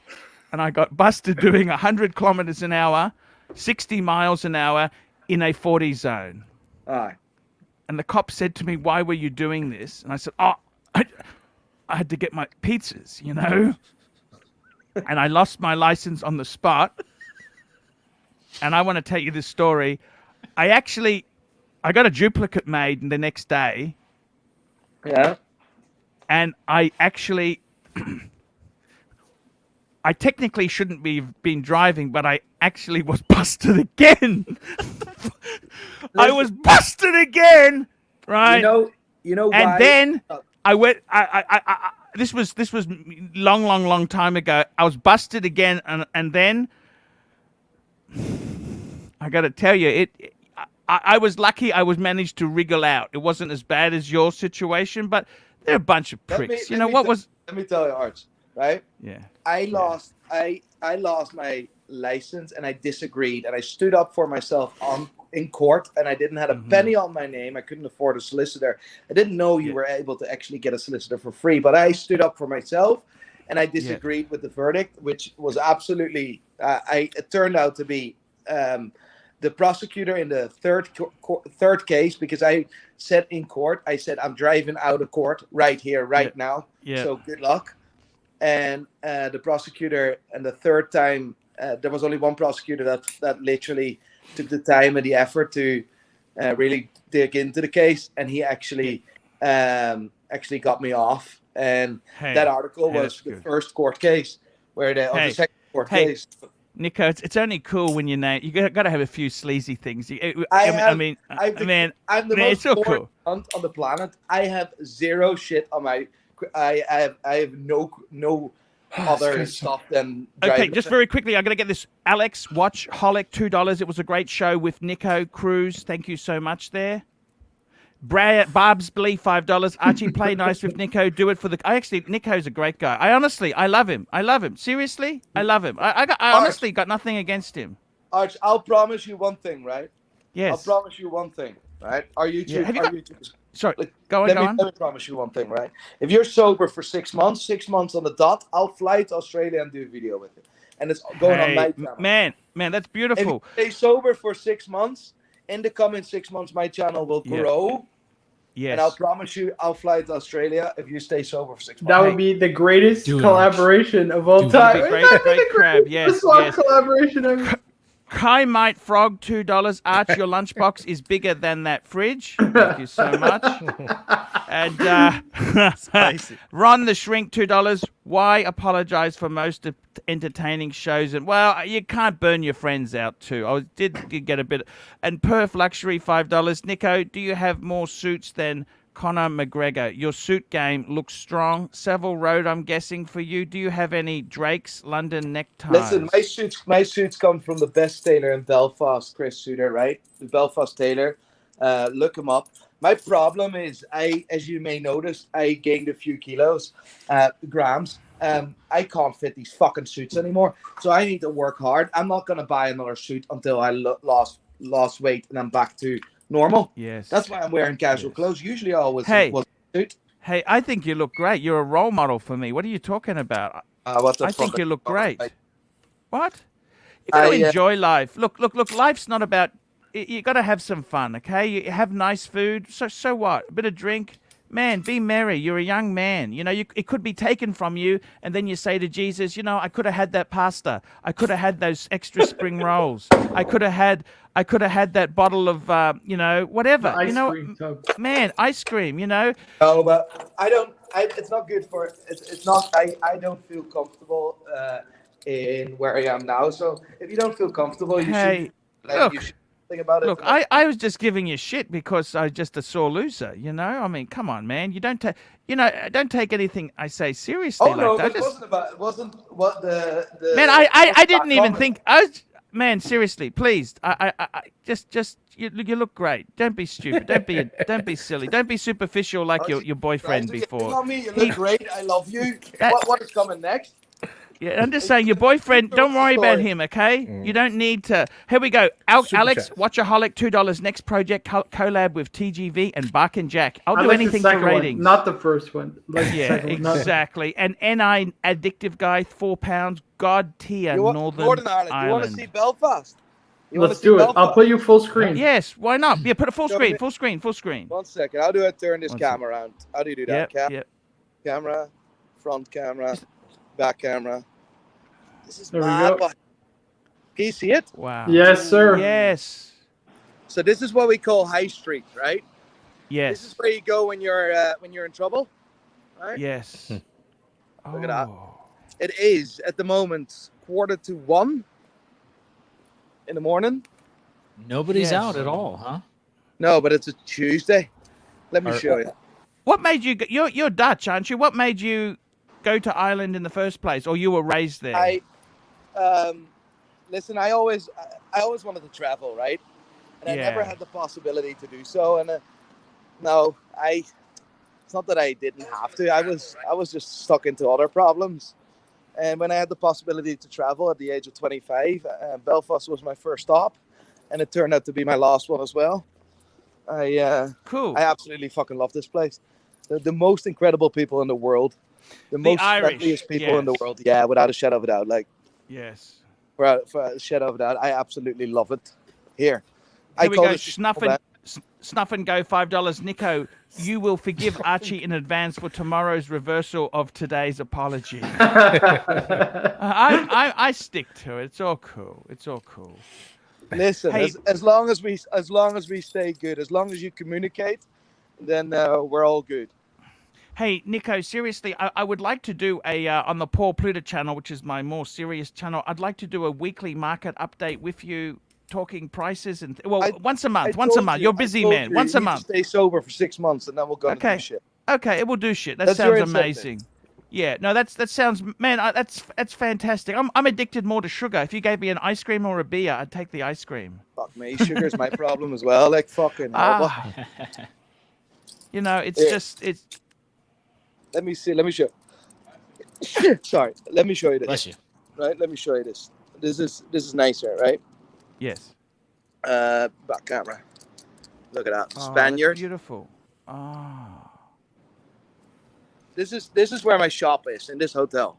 And I got busted doing 100 kilometers an hour, 60 miles an hour in a 40 zone. Aye. And the cop said to me, why were you doing this? And I said, I had to get my pizzas, you know? And I lost my license on the spot. And I want to tell you this story. I got a duplicate made the next day. Yeah. And I technically shouldn't be been driving, but I actually was busted again. I was busted again, right? You know why? And then I went. This was long time ago. I was busted again, and then I got to tell you, I was lucky. I was managed to wriggle out. It wasn't as bad as your situation, but they're a bunch of pricks. Let me tell you, Arch. Right? Yeah. I lost my license, and I disagreed, and I stood up for myself in court, and I didn't have a penny on my name. I couldn't afford a solicitor. I didn't know you were able to actually get a solicitor for free, but I stood up for myself, and I disagreed with the verdict, which was absolutely. It turned out to be the prosecutor in the third case, because I said in court, I said I'm driving out of court right here, right now. Yeah. So good luck. And the prosecutor, and the third time, there was only one prosecutor that literally took the time and the effort to really dig into the case, and he actually got me off. And that article was the first court case, where the second court case. Nico, it's only cool when you got to have a few sleazy things. I'm the most so boring cool cunt on the planet. I have zero shit on my. I have no other stuff than Okay, driving. just very quickly, I'm going to get this. Alex, watch Holic, $2. It was a great show with Nico Cruz. Thank you so much there. Barb's Blee, $5. Archie, play nice with Nico. Do it for the. Nico's a great guy. I love him. Seriously, I love him. I honestly got nothing against him. Arch, I'll promise you one thing, right? Yes. I'll promise you one thing, right? Are you two? Yeah. Sorry, go on. Let me promise you one thing, right? If you're sober for 6 months, 6 months on the dot, I'll fly to Australia and do a video with you, and it's going on my channel. Man, that's beautiful. If you stay sober for 6 months, in the coming 6 months, my channel will grow. Yes. And I'll promise you, I'll fly to Australia if you stay sober for 6 months. That would be the greatest collaboration of all time. Great crab. Yes. Collaboration ever. Kai Might Frog, $2. Arch, your lunchbox is bigger than that fridge. Thank you so much. And Spicy. Ron the Shrink, $2. Why apologize for most entertaining shows? And well, you can't burn your friends out too. I did get a bit. And Perf Luxury, $5. Nico, do you have more suits than Conor McGregor? Your suit game looks strong. Savile Road, I'm guessing for you. Do you have any Drake's London neckties? Listen, my suits come from the best tailor in Belfast, Chris Suter, right? The Belfast tailor. Look him up. My problem is, as you may notice, I gained a few kilos, grams. I can't fit these fucking suits anymore, so I need to work hard. I'm not gonna buy another suit until I lost weight and I'm back to normal. Yes. That's why I'm wearing casual clothes. Usually I always was a suit. Hey, I think you look great. You're a role model for me. What are you talking about? I think you look great. What? You got to enjoy life. Look. Life's not about. You got to have some fun, okay? You have nice food. So what? A bit of drink. Man, be merry. You're a young man. You know, it could be taken from you, and then you say to Jesus, you know, I could have had that pasta. I could have had those extra spring rolls. I could have had that bottle of, whatever. Ice cream tub. Man, ice cream. You know. No, but I don't. It's not good for. It's not. I don't feel comfortable in where I am now. So if you don't feel comfortable, you should. Look. You should think about it. Look, I was just giving you shit because I was just a sore loser, you know? I mean, come on, man. You don't take, don't take anything I say seriously. Oh, no, that. it wasn't what the man, I didn't even think, man, seriously, please. I just, you look great. Don't be stupid. Don't be silly. Don't be superficial like your boyfriend before. On me, you look great. I love you. What is coming next? Yeah, I'm just saying, your boyfriend, don't worry about him, okay? You don't need to. Here we go. Alex, Watchaholic, $2. Next project, collab with TGV and Bark and Jack. I'll do anything for ratings. One, not the first one. Yeah, exactly. And NI Addictive Guy, £4. God tier, Northern Ireland. You want to see Belfast? Let's do it. I'll put you full screen. Yes, why not? Yeah, put it full screen. 1 second. How do I turn this camera around? How do you do that? Yep. Camera, front camera, back camera. This is there mad. we go. Can you see it? Wow. Yes, sir. Yes. So this is what we call High Street, right? Yes. This is where you go when you're in trouble, right? Yes. Look at that. It is at the moment 1:45 in the morning. Nobody's out at all, huh? No, but it's a Tuesday. Let me show you. What made you? You're Dutch, aren't you? What made you go to Ireland in the first place, or you were raised there? Listen. I always wanted to travel, right? And I never had the possibility to do so. And it's not that I didn't have to. I was just stuck into other problems. And when I had the possibility to travel at the age of 25, Belfast was my first stop, and it turned out to be my last one as well. Cool. I absolutely fucking love this place. The most incredible people in the world. The most friendliest people in the world. Yeah, without a shadow of a doubt. Yes. For a shadow of a doubt, I absolutely love it. Here we go. Snuff and go, $5. Nico, you will forgive Archie in advance for tomorrow's reversal of today's apology. I stick to it. It's all cool. Listen, hey, as long as we stay good, as long as you communicate, then we're all good. Hey, Nico, seriously, I would like to do on the Paul Pluta channel, which is my more serious channel, I'd like to do a weekly market update with you, talking prices and once a month. You're busy, man. Once a month. Stay sober for 6 months, and then we'll go and do shit. Okay, it will do shit. That sounds amazing. Yeah, no, that sounds, man, that's fantastic. I'm addicted more to sugar. If you gave me an ice cream or a beer, I'd take the ice cream. Fuck me, sugar's my problem as well. Like fucking hell. Ah, you know, it's Yeah. just it's. Let me see. Let me show. Sorry. Let me show you this. Bless you. Right. Let me show you this. This is nicer, right? Yes. Back camera. Look at that. Oh, that's Spaniard. beautiful. Oh. This is where my shop is, in this hotel.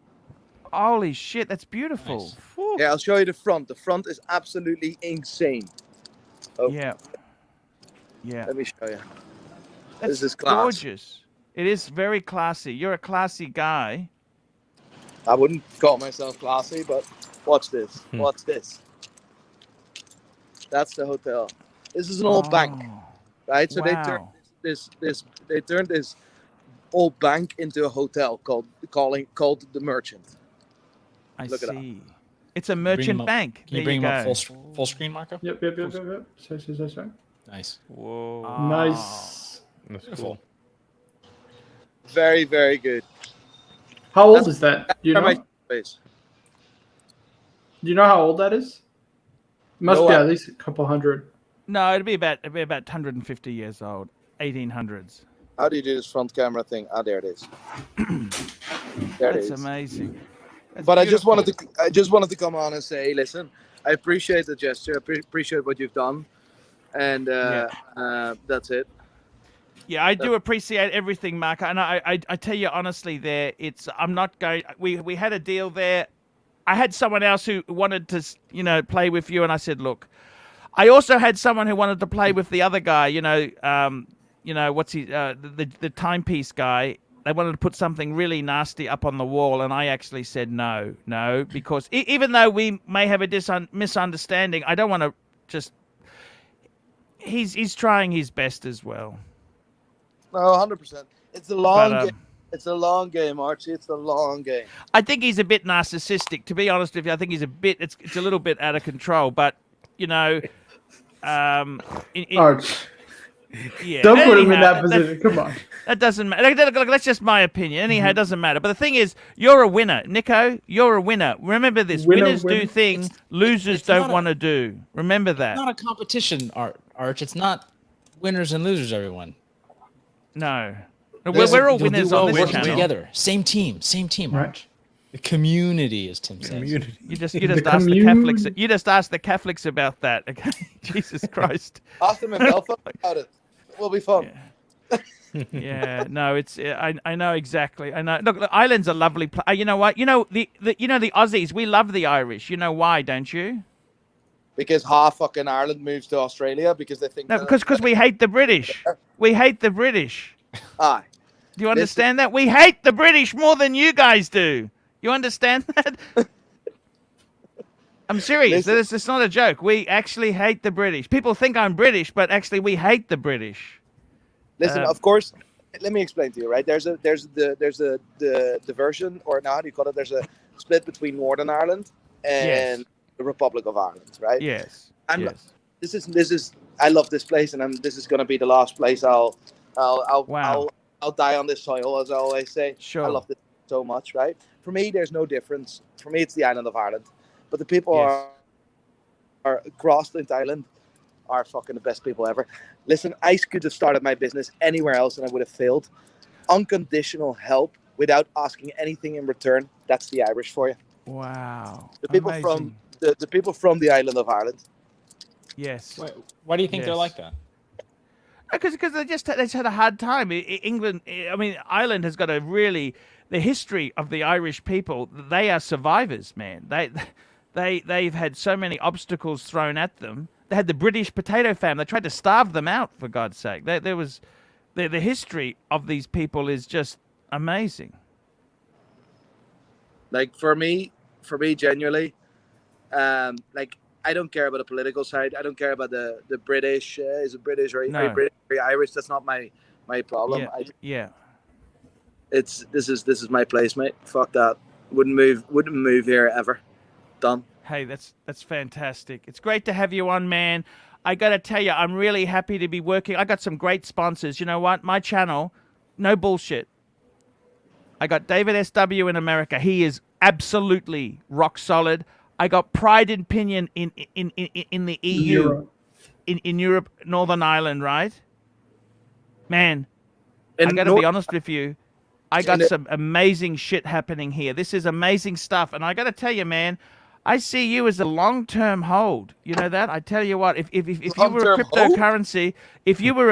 Holy shit, that's beautiful. Nice. Phew. Yeah, I'll show you the front. The front is absolutely insane. Oh, Yeah. Yeah. let me show you. That's This is class. gorgeous. It is very classy. You're a classy guy. I wouldn't call myself classy, but watch this. Watch this. That's the hotel. This is an old bank, Oh, right? So they wow. turned this old bank into a hotel called the Merchant. I Look at that. see. It's a Bring merchant him up- bank. Can you There bring him up go. full screen, Marco? Yep. Sorry. Nice. Whoa. Nice. That's Beautiful. Very, very good. How old is that? Do you Where know? my shop is. Do you know how old that is? Must No, be I- at least a couple hundred. No, it'd be about 150 years old. 1800s. How do you do this front camera thing? Ah, there it is. There it That's is. amazing. That's But I just beautiful. wanted to come on and say, listen, I appreciate the gesture. I appreciate what you've done, and that's it. Yeah, I do appreciate everything, Mark. And I tell you honestly, there, it's. I'm not going. We had a deal there. I had someone else who wanted to, play with you, and I said, look. I also had someone who wanted to play with the other guy. What's he? The timepiece guy. They wanted to put something really nasty up on the wall, and I actually said no, because even though we may have a misunderstanding, I don't want to just. He's trying his best as well. No, 100%. It's a long But, game. It's a long game, Archie. It's a long game. I think he's a bit narcissistic, to be honest with you. I think he's a bit. It's a little bit out of control, but Arch, yeah. don't put him in Anyhow, that position. Come on. That doesn't matter. Look, that's just my opinion. Anyhow, it doesn't matter. But the thing is, you're a winner, Nico. You're a winner. Remember this: Winner, winners do winner. things losers it's don't not a- want to do. Remember that. It's not a competition, Arch. It's not winners and losers, everyone. No, There's we're all you'll do winners well on this working channel. together. Same team, Right. Arch. The community, as Tim says. Community. You just The ask the Catholics. commune- You just ask the Catholics about that. Okay, Jesus Christ. Ask them in Belfast about it. It will be fun. Yeah, no, it's I know exactly. I know. Look, Ireland's a lovely place. You know what? The Aussies. We love the Irish. You know why, don't you? Because half fucking Ireland moves to Australia because they think. No, because we hate the British. We hate the British. Aye. Do you understand that? We hate the British more than you guys do. You understand that? I'm serious. Listen. It's not a joke. We actually hate the British. People think I'm British, but actually we hate the British. Listen, of course. Let me explain to you, right? There's the version, or now how do you call it? There's a split between Northern Ireland and Yes. the Republic of Ireland, right? Yes. I'm- yes. This is. I love this place, and this is going to be the last place Wow. I'll die on this soil, as I always say. Sure. I love this so much, right? For me, there's no difference. For me, it's the island of Ireland, but the people Yes. are across the island are fucking the best people ever. Listen, I could have started my business anywhere else, and I would have failed. Unconditional help without asking anything in return. That's the Irish for you. Wow. The people Amazing. from the people from the island of Ireland. Yes. Why do you think they're Yes. like that? Because they just had a hard time. Ireland has got the history of the Irish people. They are survivors, man. They've had so many obstacles thrown at them. They had the British potato famine. They tried to starve them out, for God's sake. The history of these people is just amazing. Like for me, genuinely, like I don't care about the political side. I don't care about the British. Is it British or are No. you British? Are you Irish? That's not my problem. Yeah. Yeah. This is my place, mate. Fuck that. Wouldn't move here ever. Done. Hey, that's fantastic. It's great to have you on, man. I got to tell you, I'm really happy to be working. I got some great sponsors. You know what? My channel, no bullshit. I got David SW in America. He is absolutely rock solid. I got Pride and Pinion in the EU, Europe. in Europe, Northern Ireland, right? Man, I In got to Nor- be honest with you. I got some amazing shit happening here. This is amazing stuff. And I got to tell you, man, I see you as a long-term hold. You know that? I tell you what, if you were a Long-term hold?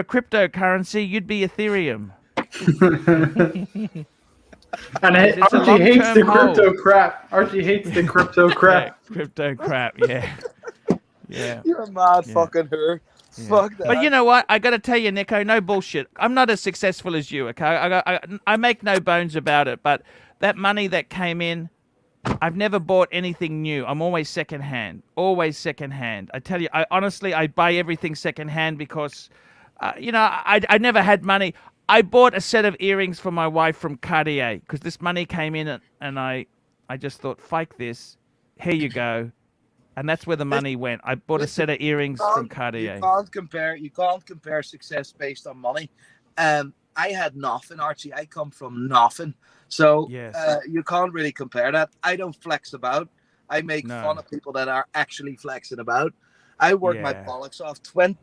cryptocurrency, you'd be Ethereum. And It's a Archie hates the long-term crypto hold. crap. Archie hates the crypto crap. Yeah, crypto crap, yeah. Yeah. You're a mad Yeah. fucking her. Yeah. Fuck that. But you know what? I got to tell you, Nico, no bullshit. I'm not as successful as you, okay? I make no bones about it, but that money that came in, I've never bought anything new. I'm always secondhand. Always secondhand. I tell you, I honestly buy everything secondhand because, I never had money. I bought a set of earrings for my wife from Cartier because this money came in and I just thought, fuck this. Here you go. And that's where the money went. I bought a set of earrings from Cartier. You can't compare success based on money. I had nothing, Archie. I come from nothing. So Yes. You can't really compare that. I don't flex about. I make No. fun of people that are actually flexing about. I work my Yeah. bollocks off.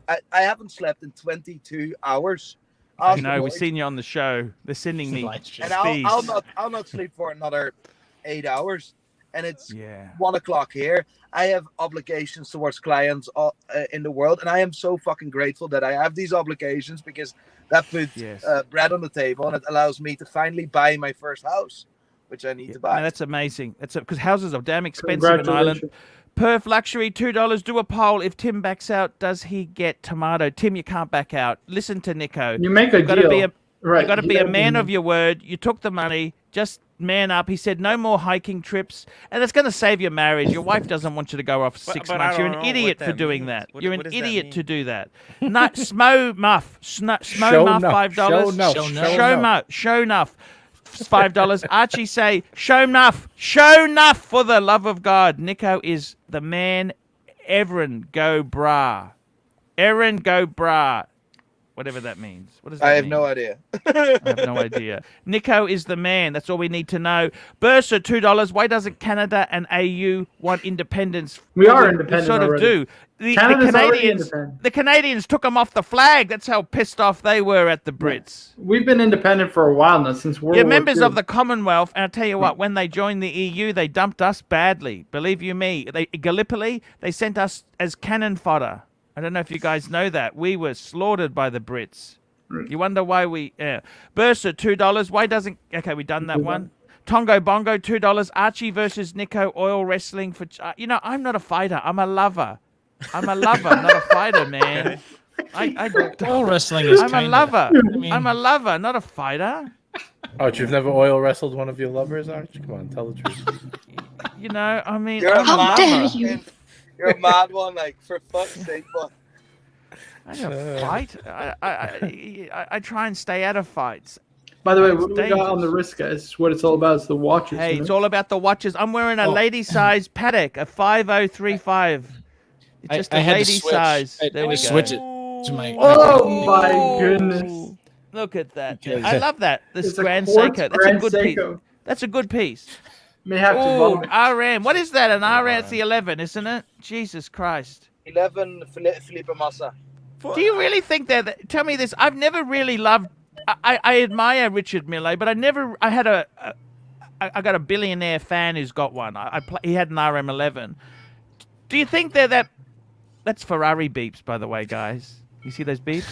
I haven't slept in 22 hours. I Ask the know, we've boys. seen you on the show. They're sending me Live stream. And feeds. I'll not sleep for another 8 hours. And it's Yeah. 1 o'clock here. I have obligations towards clients in the world, and I am so fucking grateful that I have these obligations because that puts Yes. bread on the table, and it allows me to finally buy my first house, which I need to buy. No, that's amazing. That's because houses are damn expensive in Ireland. Congratulations. Perth Luxury, $2. Do a poll. If Tim backs out, does he get tomato? Tim, you can't back out. Listen to Nico. You make a You've got to deal. be a Right. You got to be Yeah, a man of your word. You took the money. Just man up. He said no more hiking trips, and it's going to save your marriage. Your wife doesn't want you to go off for 6 but I months. You're don't an know idiot what for that doing means. that. What- You're what an does that idiot mean? to do that. No, Smo Muff, Smo Show Muff, enough. $5. Show enough. Show enough. Show enough. Show enough. $5. Archie say, show enough. Show enough for the love of God. Nico is the man. Erin go bra. Erin go bra. Whatever that means. What does that I have mean? no idea. I have no idea. Nico is the man. That's all we need to know. Bursa, $2. Why doesn't Canada and AU want independence? We are Well, independent sort of already. do. Canada's already independent. The Canadians took them off the flag. That's how pissed off they were at the Brits. We've been independent for a while now, since World You're War members II. of the Commonwealth, and I tell you what, when they joined the EU, they dumped us badly. Believe you me. Gallipoli, they sent us as cannon fodder. I don't know if you guys know that. We were slaughtered by the Brits. You wonder why we... Yeah. Bursa, $2. Why doesn't... Okay, we done that one. Tongo Bongo, $2. Archie versus Nico, oil wrestling for... I'm not a fighter. I'm a lover. I'm a lover, not a fighter, man. Oil wrestling is I'm a kinda- lover. I mean- I'm a lover, not a fighter. Arch, you've never oil wrestled one of your lovers, Arch? Come on, tell the truth. I mean... You're a I'm a mad lover. one. You're a mad one, like, for fuck's sake, but I don't fight. I try and stay out of fights. By the way, It's what we got on the dangerous. wrist, guys? It's what it's all about. It's the watches. Hey, you it's know? all about the watches. I'm wearing a Oh. lady size Patek, a 5035. It's just I a had to lady switch. size. I had There to we go. switch it to my. Oh my goodness! Look at that. Because- I love that. This It's a Grand quartz Seiko. That's Grand a good piece. Seiko. That's a good piece. May have to Oh, vomit. RM. What is that? An RM? It's the 11, isn't it? Jesus Christ. 11 Felipe Massa. Do you really think that? Tell me this. I've never really loved. I admire Richard Mille, but I had I got a billionaire fan who's got one. He had an RM11. Do you think that's Ferrari beeps, by the way, guys? You see those beeps?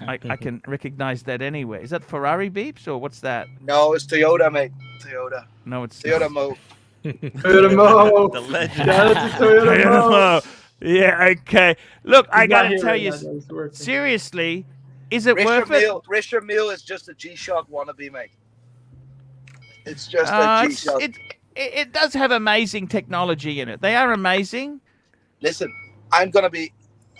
I can recognize that anyway. Is that Ferrari beeps or what's that? No, it's Toyota, mate. Toyota. No, it's Toyota Mo. Toyota Mo. The legend. Shout out to Toyota Mo. Yeah, okay. Look, I He's not gotta here tell right you, now, though. He's working. seriously, is it worth it? Richard Mille is just a G-Shock wannabe, mate. It's just a It's- G-Shock. it does have amazing technology in it. They are amazing. Listen, I'm going to be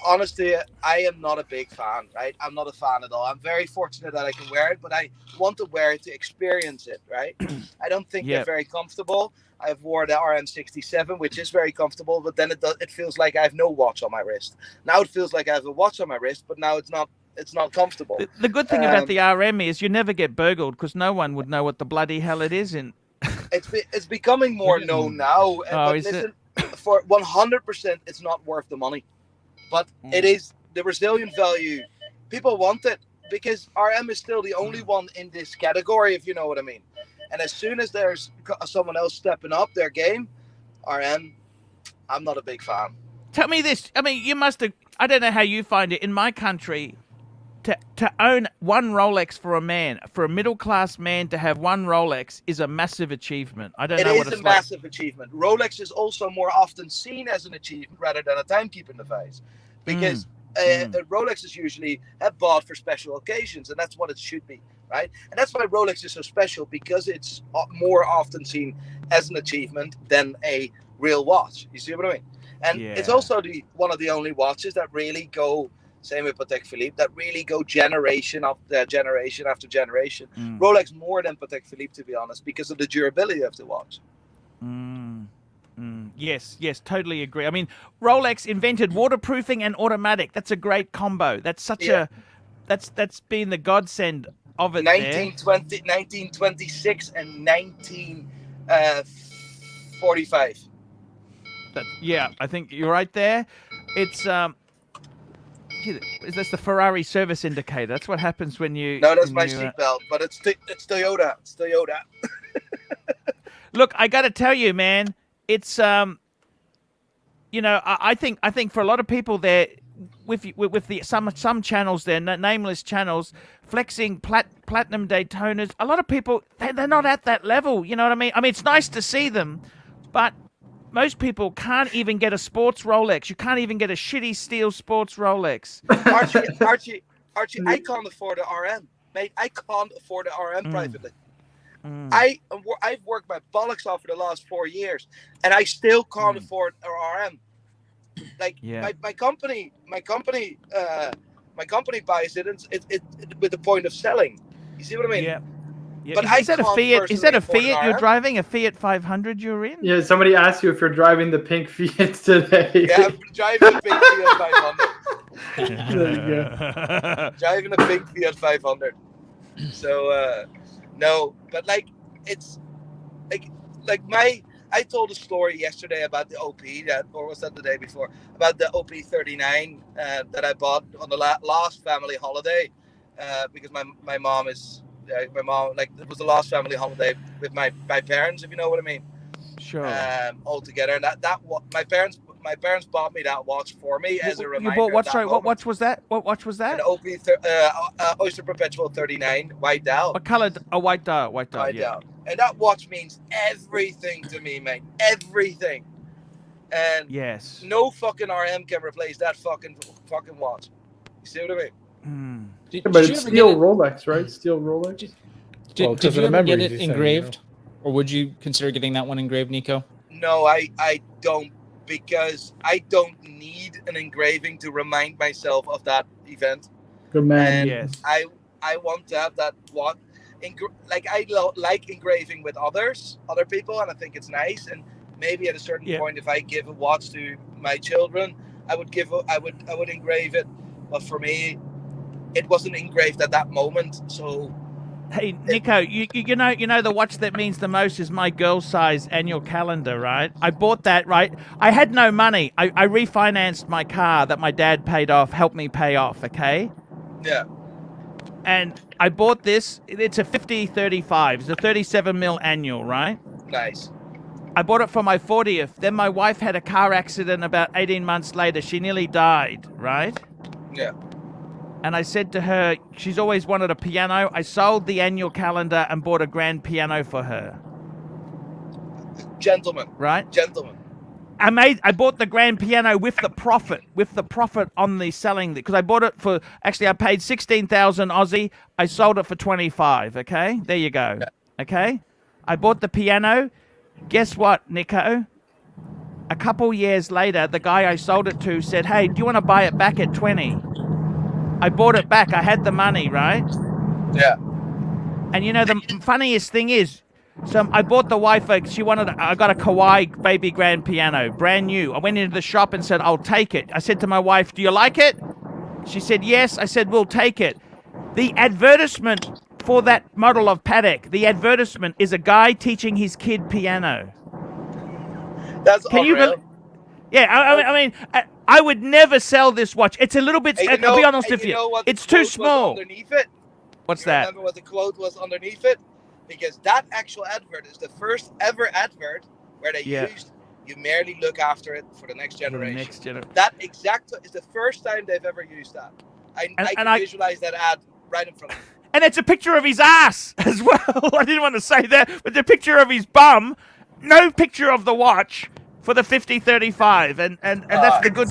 honest to you. I am not a big fan, right? I'm not a fan at all. I'm very fortunate that I can wear it, but I want to wear it to experience it, right? I don't think Yep. they're very comfortable. I've worn the RM67, which is very comfortable, but then it feels like I have no watch on my wrist. Now it feels like I have a watch on my wrist, but now it's not It's not comfortable. The good thing about the RM is you never get burgled because no one would know what the bloody hell it is in. It's becoming more known now. But is listen, for 100%, it's not worth the money. But it is the resilient value. People want it because RM is still the only one in this category, if you know what I mean. And as soon as there's someone else stepping up their game, RM, I'm not a big fan. Tell me this. I mean, you must have. I don't know how you find it in my country. To own one Rolex for a man, for a middle class man to have one Rolex is a massive achievement. I don't know what it's like. It is a massive achievement. Rolex is also more often seen as an achievement rather than a timekeeping device, because Rolex is usually bought for special occasions, and that's what it should be, right? And that's why Rolex is so special, because it's more often seen as an achievement than a real watch. You see what I mean? And it's also one of the only watches that really go. Same with Patek Philippe, that really go generation after generation after generation. Rolex more than Patek Philippe, to be honest, because of the durability of the watch. Yes, totally agree. I mean, Rolex invented waterproofing and automatic. That's a great combo. That's such that's been the godsend of it. 1926 and 1945. I think you're right there. It's is this the Ferrari service indicator? That's what happens when you. No, that's my seatbelt, but it's Toyota. It's Toyota. Look, I got to tell you, man, it's I think for a lot of people there, with the some channels there, nameless channels, flexing platinum Daytonas. A lot of people they're not at that level. You know what I mean? I mean, it's nice to see them, but. Most people can't even get a sports Rolex. You can't even get a shitty steel sports Rolex. Archie, I can't afford a RM, mate. I can't afford a RM privately. I've worked my bollocks off for the last 4 years, and I still can't afford a RM. Like my company buys it, with the point of selling. You see what I mean? Yeah. But is that a Fiat? Is that a Fiat you're driving? A Fiat 500 you're in? Yeah, somebody asked you if you're driving the pink Fiat today. Yeah, I'm driving a pink Fiat 500. There you go. Driving a pink Fiat 500. So no, but it's I told a story yesterday about the OP or was that the day before, about the OP 39 that I bought on the last family holiday because my mom is. My mom, it was the last family holiday with my parents, if you know what I mean. Sure. All together, and my parents bought me that watch for me as a reminder. You bought what? Sorry, what watch was that? What watch was that? An OP Oyster Perpetual 39 white dial. What color? A white dial. White dial. And that watch means everything to me, mate. Everything. And no fucking RM can replace that fucking watch. You see what I mean? But it's steel Rolex, right? Steel Rolex. Did you ever get it engraved, or would you consider getting that one engraved, Nico? No, I don't, because I don't need an engraving to remind myself of that event. Good man. And I want to have that one. I like engraving with other people, and I think it's nice. And maybe at a certain point, if I give a watch to my children, I would engrave it. But for me, it wasn't engraved at that moment, so. Hey Nico, you know the watch that means the most is my girl size annual calendar, right? I bought that, right? I had no money. I refinanced my car that my dad helped me pay off, okay? Yeah. And I bought this. It's a 5035. It's a 37 mil annual, right? Nice. I bought it for my 40th. Then my wife had a car accident about 18 months later. She nearly died, right? Yeah. And I said to her, she's always wanted a piano. I sold the annual calendar and bought a grand piano for her. Gentlemen. Right? Gentlemen. I bought the grand piano with the profit on the selling, because I bought it for, actually I paid 16,000 Aussie. I sold it for 25, okay? There you go. Yeah. Okay? I bought the piano. Guess what, Nico? A couple years later, the guy I sold it to said, hey, do you want to buy it back at 20? I bought it back. I had the money, right? Yeah. And the funniest thing is, so I bought the wife, I got a Kawai baby grand piano, brand new. I went into the shop and said, I'll take it. I said to my wife, do you like it? She said, yes. I said, we'll take it. The advertisement for that model of paddock, the advertisement is a guy teaching his kid piano. That's Can you unreal. Yeah, I mean, I would never sell this watch. It's a little bit, I'll be honest with you. Know what the It's too quote was small. underneath it? What's You that? Remember what the quote was underneath it? Because that actual advert is the first ever advert where they used "you merely look after it for the next generation." That exact is the first time they've ever used that. I can visualize that ad right in front of me. And it's a picture of his ass as well. I didn't want to say that, but the picture of his bum, no picture of the watch for the 5035, and that's the good.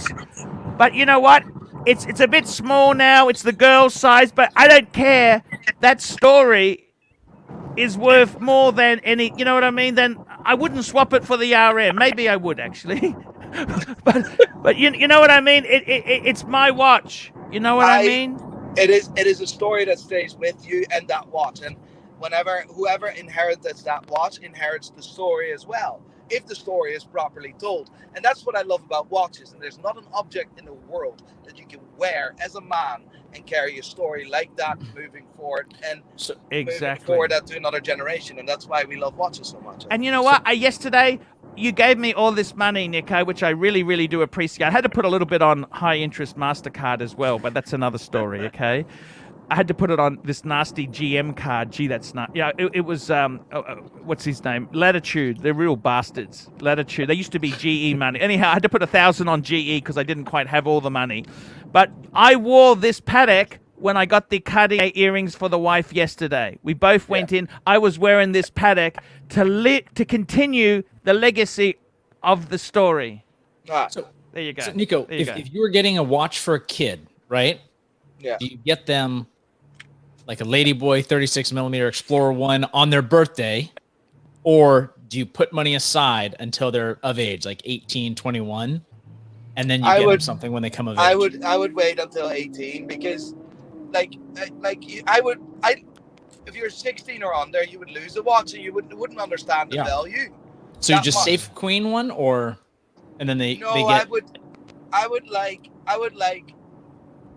But you know what? It's a bit small now. It's the girl's size, but I don't care. That story is worth more than any. You know what I mean? Then I wouldn't swap it for the RM. Maybe I would actually, but you know what I mean? It's my watch. You know what I mean? It is a story that stays with you and that watch, and whoever inherits that watch inherits the story as well, if the story is properly told. And that's what I love about watches. And there's not an object in the world that you can wear as a man and carry a story like that moving forward and moving forward that to another generation. And that's why we love watches so much. And you know what? Yesterday, you gave me all this money, Nico, which I really, really do appreciate. I had to put a little bit on high-interest MasterCard as well, but that's another story, okay? I had to put it on this nasty GM card. Gee, that's not... Yeah, it was... what's his name? Latitude. They're real bastards. Latitude. They used to be GE money. Anyhow, I had to put 1,000 on GE because I didn't quite have all the money. But I wore this paddock when I got the Cartier earrings for the wife yesterday. We both went in. I was wearing this paddock to continue the legacy of the story. So there you go. So Nico, if you were getting a watch for a kid, right? Yeah. Do you get them like a Ladyboy 36mm Explorer 1 on their birthday, or do you put money aside until they're of age, like 18, 21, and then you get them something when they come of age? I would wait until 18 because, if you're 16 or under, you would lose the watch and you wouldn't understand the value. So you just safe queen one, and then they get.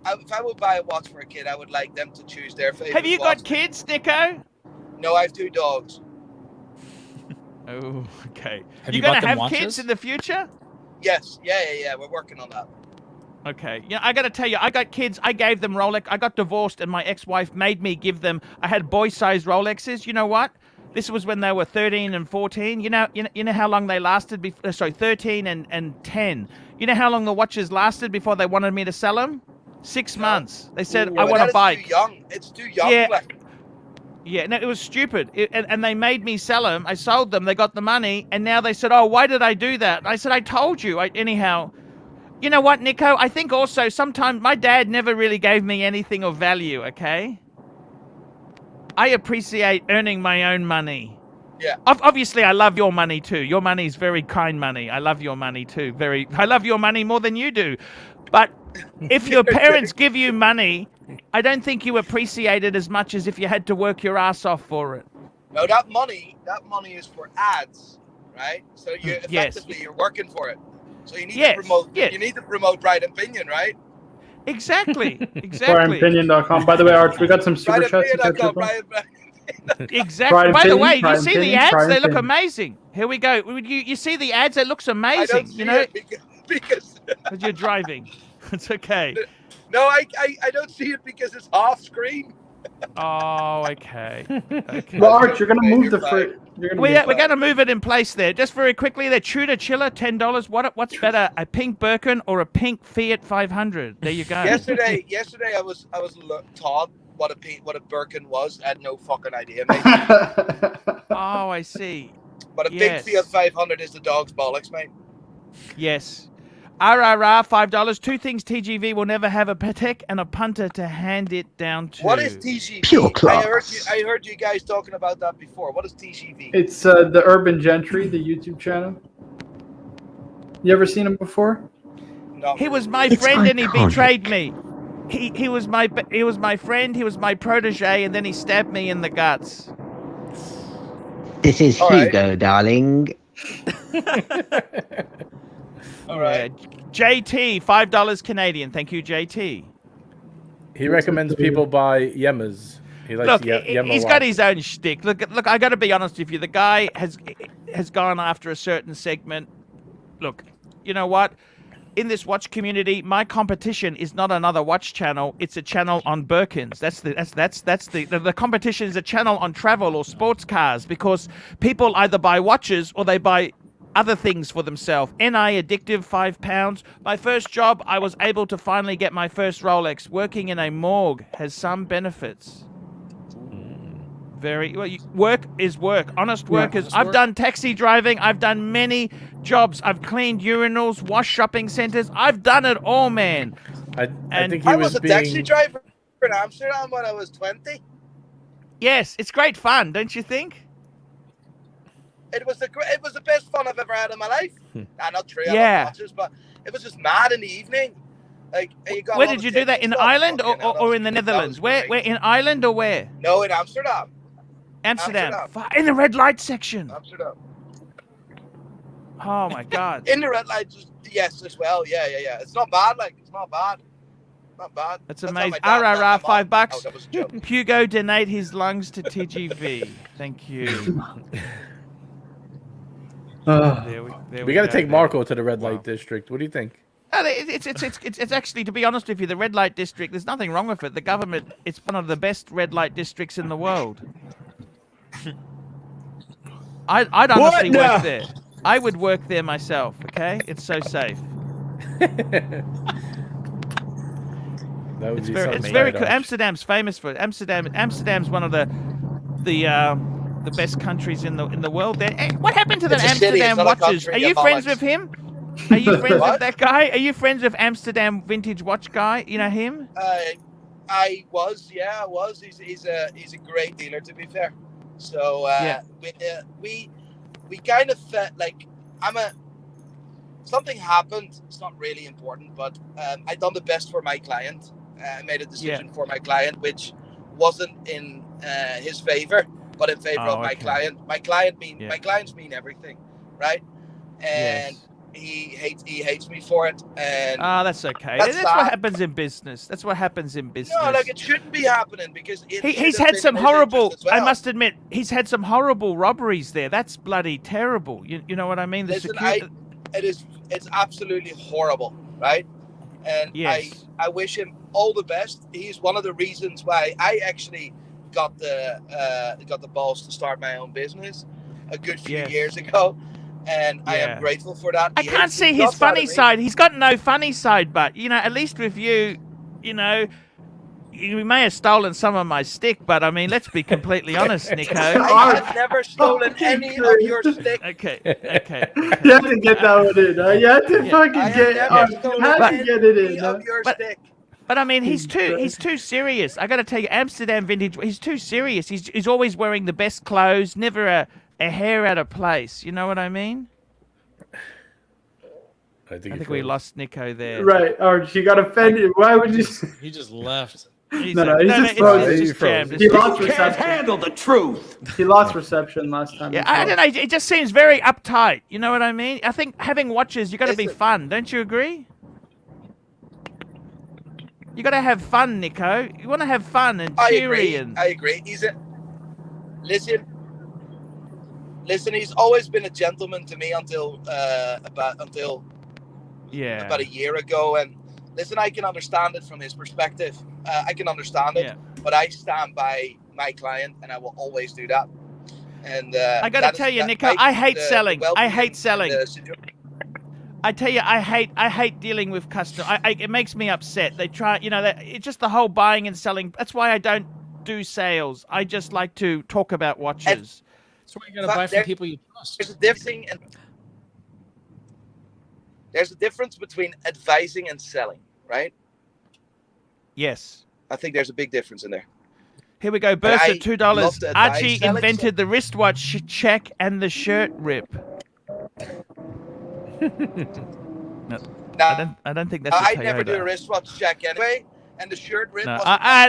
If I would buy a watch for a kid, I would like them to choose their favorite. Have you got kids, Nico? No, I have 2 dogs. Oh, okay. Have you bought gonna them have watches? kids in the future? Yes. Yeah. We're working on that. Okay. Yeah, I got to tell you, I got kids. I gave them Rolex. I got divorced, and my ex-wife made me give them. I had boy-sized Rolexes. You know what? This was when they were 13 and 14. You know how long they lasted? 13 and 10. You know how long the watches lasted before they wanted me to sell them? 6 months. They said, I want a bike. Too young. It's too young. Yeah. Yeah, no, it was stupid. And they made me sell them. I sold them. They got the money. And now they said, oh, why did I do that? And I said, I told you. Anyhow, you know what, Nico? I think also sometimes my dad never really gave me anything of value, okay? I appreciate earning my own money. Yeah. Obviously, I love your money too. Your money is very kind money. I love your money too. I love your money more than you do. But if your parents give you money, I don't think you appreciate it as much as if you had to work your ass off for it. No, that money is for ads, right? So you effectively you're working for it. So you need to promote. You need to promote Pride and Pinion, right? Exactly. PrideandPinion.com. By the way, Arch, we got some super chats. Exactly. By the way, you see the ads? They look amazing. Here we go. You see the ads? It looks amazing. I don't see it because you're driving. It's okay. No, I don't see it because it's off screen. Oh, okay. Well, Arch, you're gonna move We're going to move it in place there. Just very quickly, the Tudor Chiller, $10. What's better, a pink Birkin or a pink Fiat 500? There you go. Yesterday, I was taught what a Birkin was. I had no fucking idea, mate. Oh, I see. But a big Fiat 500 is the dog's bollocks, mate. Yes. RRR, $5. 2 things TGV will never have: a Patek and a punter to hand it down to. What is TGV? Pure class. I heard you guys talking about that before. What is TGV? It's the Urban Gentry, the YouTube channel. You ever seen him before? No. He was my friend and he betrayed me. He was my friend, he was my protege, and then he stabbed me in the guts. This is Hugo, darling. All right. JT, $5 Canadian. Thank you, JT. He recommends people buy Yemmas. He likes Look, Yemma he's got watch. his own shtick. Look, I got to be honest with you. The guy has gone after a certain segment. Look, you know what? In this watch community, my competition is not another watch channel. It's a channel on Birkins. That's the competition is a channel on travel or sports cars, because people either buy watches or they buy other things for themselves. NI addictive, £5. My first job, I was able to finally get my first Rolex. Working in a morgue has some benefits. Very well. Work is work. Honest workers. I've done taxi driving. I've done many jobs. I've cleaned urinals, washed shopping centers. I've done it all, man. I think I was a taxi driver in Amsterdam when I was 20. Yes, it's great fun, don't you think? It was the best fun I've ever had in my life. Not true. Yeah. Watches, but it was just mad in the evening. Like, you got Where did you do that? In Ireland or in the Netherlands? Where in Ireland or where? No, in Amsterdam. Amsterdam. In the red light section. Amsterdam. Oh my God. In the red light, yes, as well. Yeah. It's not bad. Like, it's not bad. Not bad. That's amazing. RRR, $5. That was a joke. Hugo donate his lungs to TGV. Thank you. We got to take Marco to the red light district. What do you think? It's actually, to be honest with you, the red light district, there's nothing wrong with it. The government, it's one of the best red light districts in the world. I'd honestly work there. I would work there myself, okay? It's so safe. It's very cool. Amsterdam's famous for it. Amsterdam's one of the best countries in the world. There. Hey, what happened to the Amsterdam watches? Are you friends with him? Are you friends with that guy? Are you friends with Amsterdam vintage watch guy? You know him? I was. He's a great dealer, to be fair. So we kind of felt like something happened. It's not really important, but I done the best for my client. I made a decision for my client, which wasn't in his favor, but in favor of my client. My clients mean everything, right? And he hates me for it. And that's okay. That's what happens in business. That's what happens in business. No, like, it shouldn't be happening, because he's had some horrible. I must admit, he's had some horrible robberies there. That's bloody terrible. You know what I mean? It's absolutely horrible, right? And I wish him all the best. He's one of the reasons why I actually got the balls to start my own business a good few years ago, and I am grateful for that. I can't see his funny side. He's got no funny side, but at least with you, you may have stolen some of my stick, but I mean, let's be completely honest, Nico. I have never stolen any of your stick. Okay. You have to get that one in. You have to fucking get it in. Of your stick. But I mean, he's too serious. I got to tell you, Amsterdam vintage. He's too serious. He's always wearing the best clothes, never a hair out of place. You know what I mean? I think we lost Nico there. Right, Archie, you got offended. Why would you? He just left. He's just frozen. He lost reception. Can't handle the truth. He lost reception last time. Yeah, I don't know. It just seems very uptight. You know what I mean? I think having watches, you got to be fun. Don't you agree? You got to have fun, Nico. You want to have fun and cheery. I agree. Listen. He's always been a gentleman to me until about a year ago. And listen, I can understand it from his perspective. I can understand it, but I stand by my client, and I will always do that. And I got to tell you, Nico, I hate selling. I hate selling. I tell you, I hate dealing with customers. It makes me upset. They try, it's just the whole buying and selling. That's why I don't do sales. I just like to talk about watches. That's why you got to buy from people you trust. There's a difference between advising and selling, right? Yes. I think there's a big difference in there. Here we go. Burst at $2. Archie invented the wristwatch check and the shirt rip. No, I don't think that's a Toyota. I never do a wristwatch check anyway, and the shirt rip. No.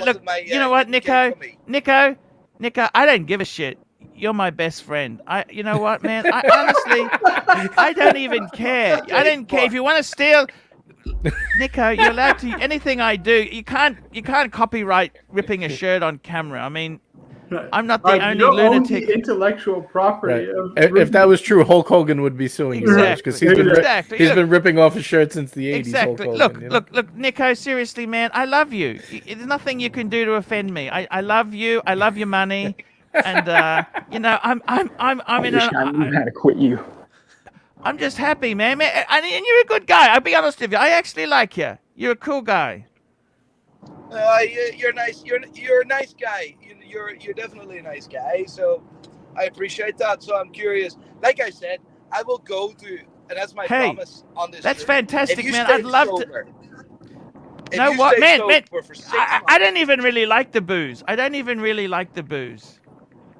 Look, you know what, Nico? Nico, I don't give a shit. You're my best friend. You know what, man? I honestly, I don't even care. I don't care if you want to steal. Nico, you're allowed to anything I do. You can't copyright ripping a shirt on camera. I mean, I'm not the only you don't own lunatic. the intellectual property. Right. If that was true, Hulk Hogan would be suing you because Exactly. he's been ripping off his shirt since the 80s. Exactly. Hulk Look, Hogan, you know? look, Nico. Seriously, man, I love you. There's nothing you can do to offend me. I love you. I love your money, and you know, I'm in a. I had to quit you. I'm just happy, man. And you're a good guy. I'll be honest with you. I actually like you. You're a cool guy. You're nice. You're a nice guy. You're definitely a nice guy. So I appreciate that. So I'm curious. Like I said, I will go to, and that's my promise on this. That's trip. fantastic, If you man. stay I'd love sober, to. Know what, man? For 6 I don't even really like the booze. I don't even really like the booze.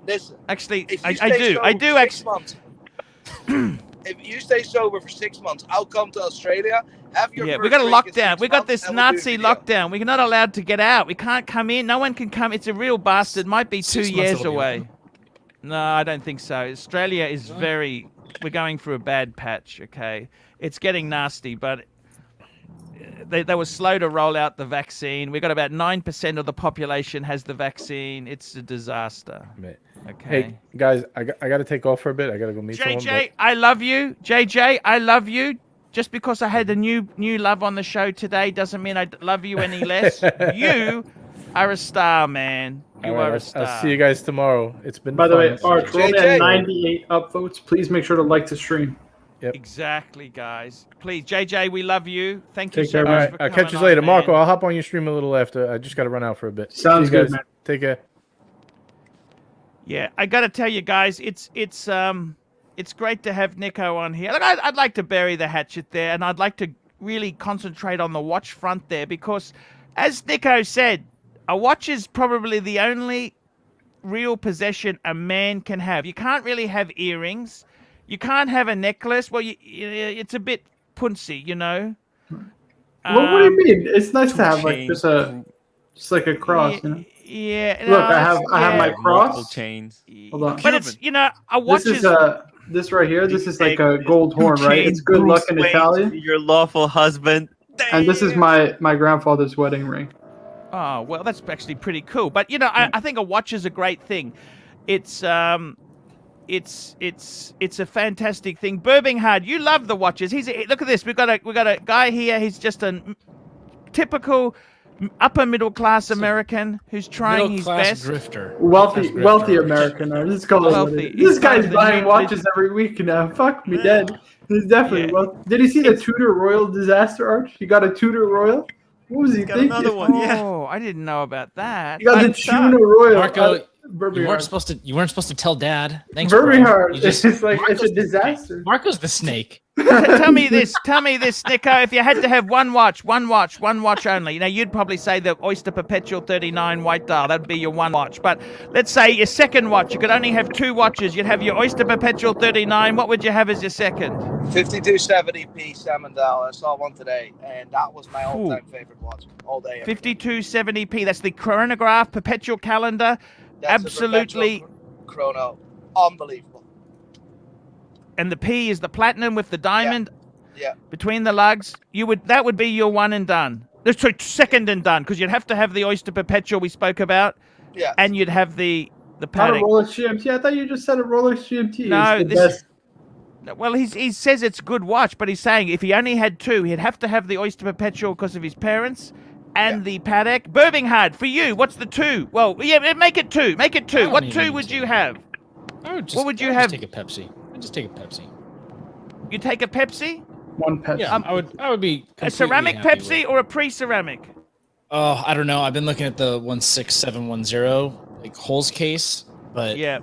Listen, actually, if you I stay do. sober I do for 6 actually. months, if you stay sober for 6 months, I'll come to Australia. Have your Yeah, first we got a drink in lockdown. 6 We got months, this and we'll do a Nazi video. lockdown. We're not allowed to get out. We can't come in. No one can come. It's a real bastard. Might be 2 6 months years it'll be away. open. No, I don't think so. Australia is very. We're going through a bad patch. Okay, it's getting nasty, but they were slow to roll out the vaccine. We got about 9% of the population has the vaccine. It's a disaster. Okay. Hey guys, I got to take off for a bit. I got to go meet someone. JJ, I love you. JJ, I love you. Just because I had a new love on the show today doesn't mean I love you any less. You are a star, man. You All right, are a star. I'll see you guys tomorrow. It's been By the fun. way, Arch, we're only at 98 upvotes. Please make sure to like the stream. Yep. Exactly, guys. Please, JJ, we love you. Thank you Take so care, much All right, for I'll coming catch you on, later, man. Marco. I'll hop on your stream a little after. I just got to run out for a bit. Sounds See you good, guys. man. Take care. Yeah, I got to tell you guys, it's great to have Nico on here. Look, I'd like to bury the hatchet there, and I'd like to really concentrate on the watch front there because, as Nico said, a watch is probably the only real possession a man can have. You can't really have earrings. You can't have a necklace. Well, it's a bit punsy, you know. What do you mean? It's nice to have like just like a cross. You know? Yeah. Look, I have my cross. Chains. Hold on. But it's a watch This is this right here. This is like a gold horn, right? It's good luck in Italian. Your lawful husband. And this is my grandfather's wedding ring. Oh, well, that's actually pretty cool. But I think a watch is a great thing. It's a fantastic thing. Birmingham, you love the watches. Look at this. We got a guy here. He's just a typical upper middle class American who's trying his best. Grifter. Wealthy American. Let's call it what it is. This guy's buying watches every week now. Fuck me dead. He's definitely wealthy. Did you see the Tudor Royal disaster, Arch? He got a Tudor Royal. What was he thinking? Another one, yeah. Oh, I didn't know about that. He got the Tudor Royal. Marco, Birmingham. you weren't supposed to tell Dad. Thanks, Birmingham. bro. It's just like it's a disaster. Marco's the snake. Tell me this, Nico. If you had to have one watch only, you'd probably say the Oyster Perpetual 39 white dial. That'd be your one watch. But let's say your second watch, you could only have two watches. You'd have your Oyster Perpetual 39. What would you have as your second? 5270p salmon dial. I saw one today, and that was my all-time favorite watch all day. 5270p. That's the chronograph perpetual calendar. That's absolutely chrono, unbelievable. And the P is the platinum with the diamond. Yeah. Between the lugs. That would be your one and done. That's second and done, because you'd have to have the Oyster Perpetual we spoke about. Yeah. And you'd have the Not a Patek. Rolex GMT. I thought you just said a Rolex GMT. No, is the this best. Well, he says it's a good watch, but he's saying if he only had two, he'd have to have the Oyster Perpetual because of his parents and the Patek. Birmingham, for you, what's the two? Well, yeah, make it two. Make it two. What two would you have? What would you have? Take a Pepsi. I'd just take a Pepsi. You take a Pepsi? One Pepsi. Yeah, I would be a ceramic Pepsi or a pre-ceramic? Oh, I don't know. I've been looking at the 16710 like Holes case, but yeah,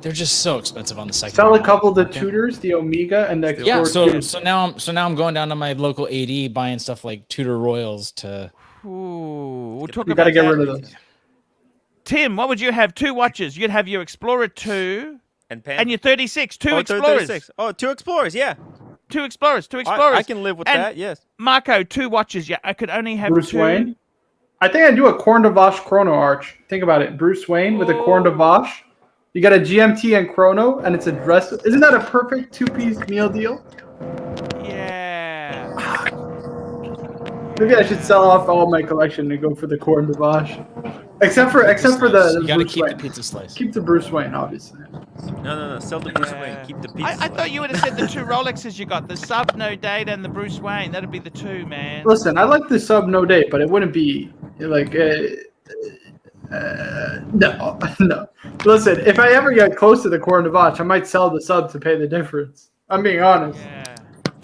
they're just so expensive on the second. Sell a couple of the Tudors, the Omega, and the Explorer. Yeah, so now I'm going down to my local AD buying stuff like Tudor Royals to. Ooh, we'll talk You about gotta get that. rid of those. Tim, what would you have? Two watches. You'd have your Explorer 2 and your 36. Two Explorers. 36. Oh, two Explorers, yeah. Two Explorers. I can live with and that, yes. Marco, two watches. Yeah, I could only have Bruce two. Wayne. I think I'd do a Corne de Vache Chrono, Arch. Think about it. Bruce Wayne with a Corne de Vache. You got a GMT and Chrono, and it's a dress. Isn't that a perfect two-piece meal deal? Yeah. Maybe I should sell off all my collection and go for the corn debauch. Except for the You gotta Bruce keep Wayne. the pizza slice. Keep the Bruce Wayne, obviously. No. Sell the Bruce Wayne. Keep the pizza. I thought you would have said the two Rolexes you got, the Sub No Date and the Bruce Wayne. That'd be the two, man. Listen, I like the Sub No Date, but it wouldn't be like no. Listen, if I ever get close to the corn debauch, I might sell the Sub to pay the difference. I'm being honest. Yeah.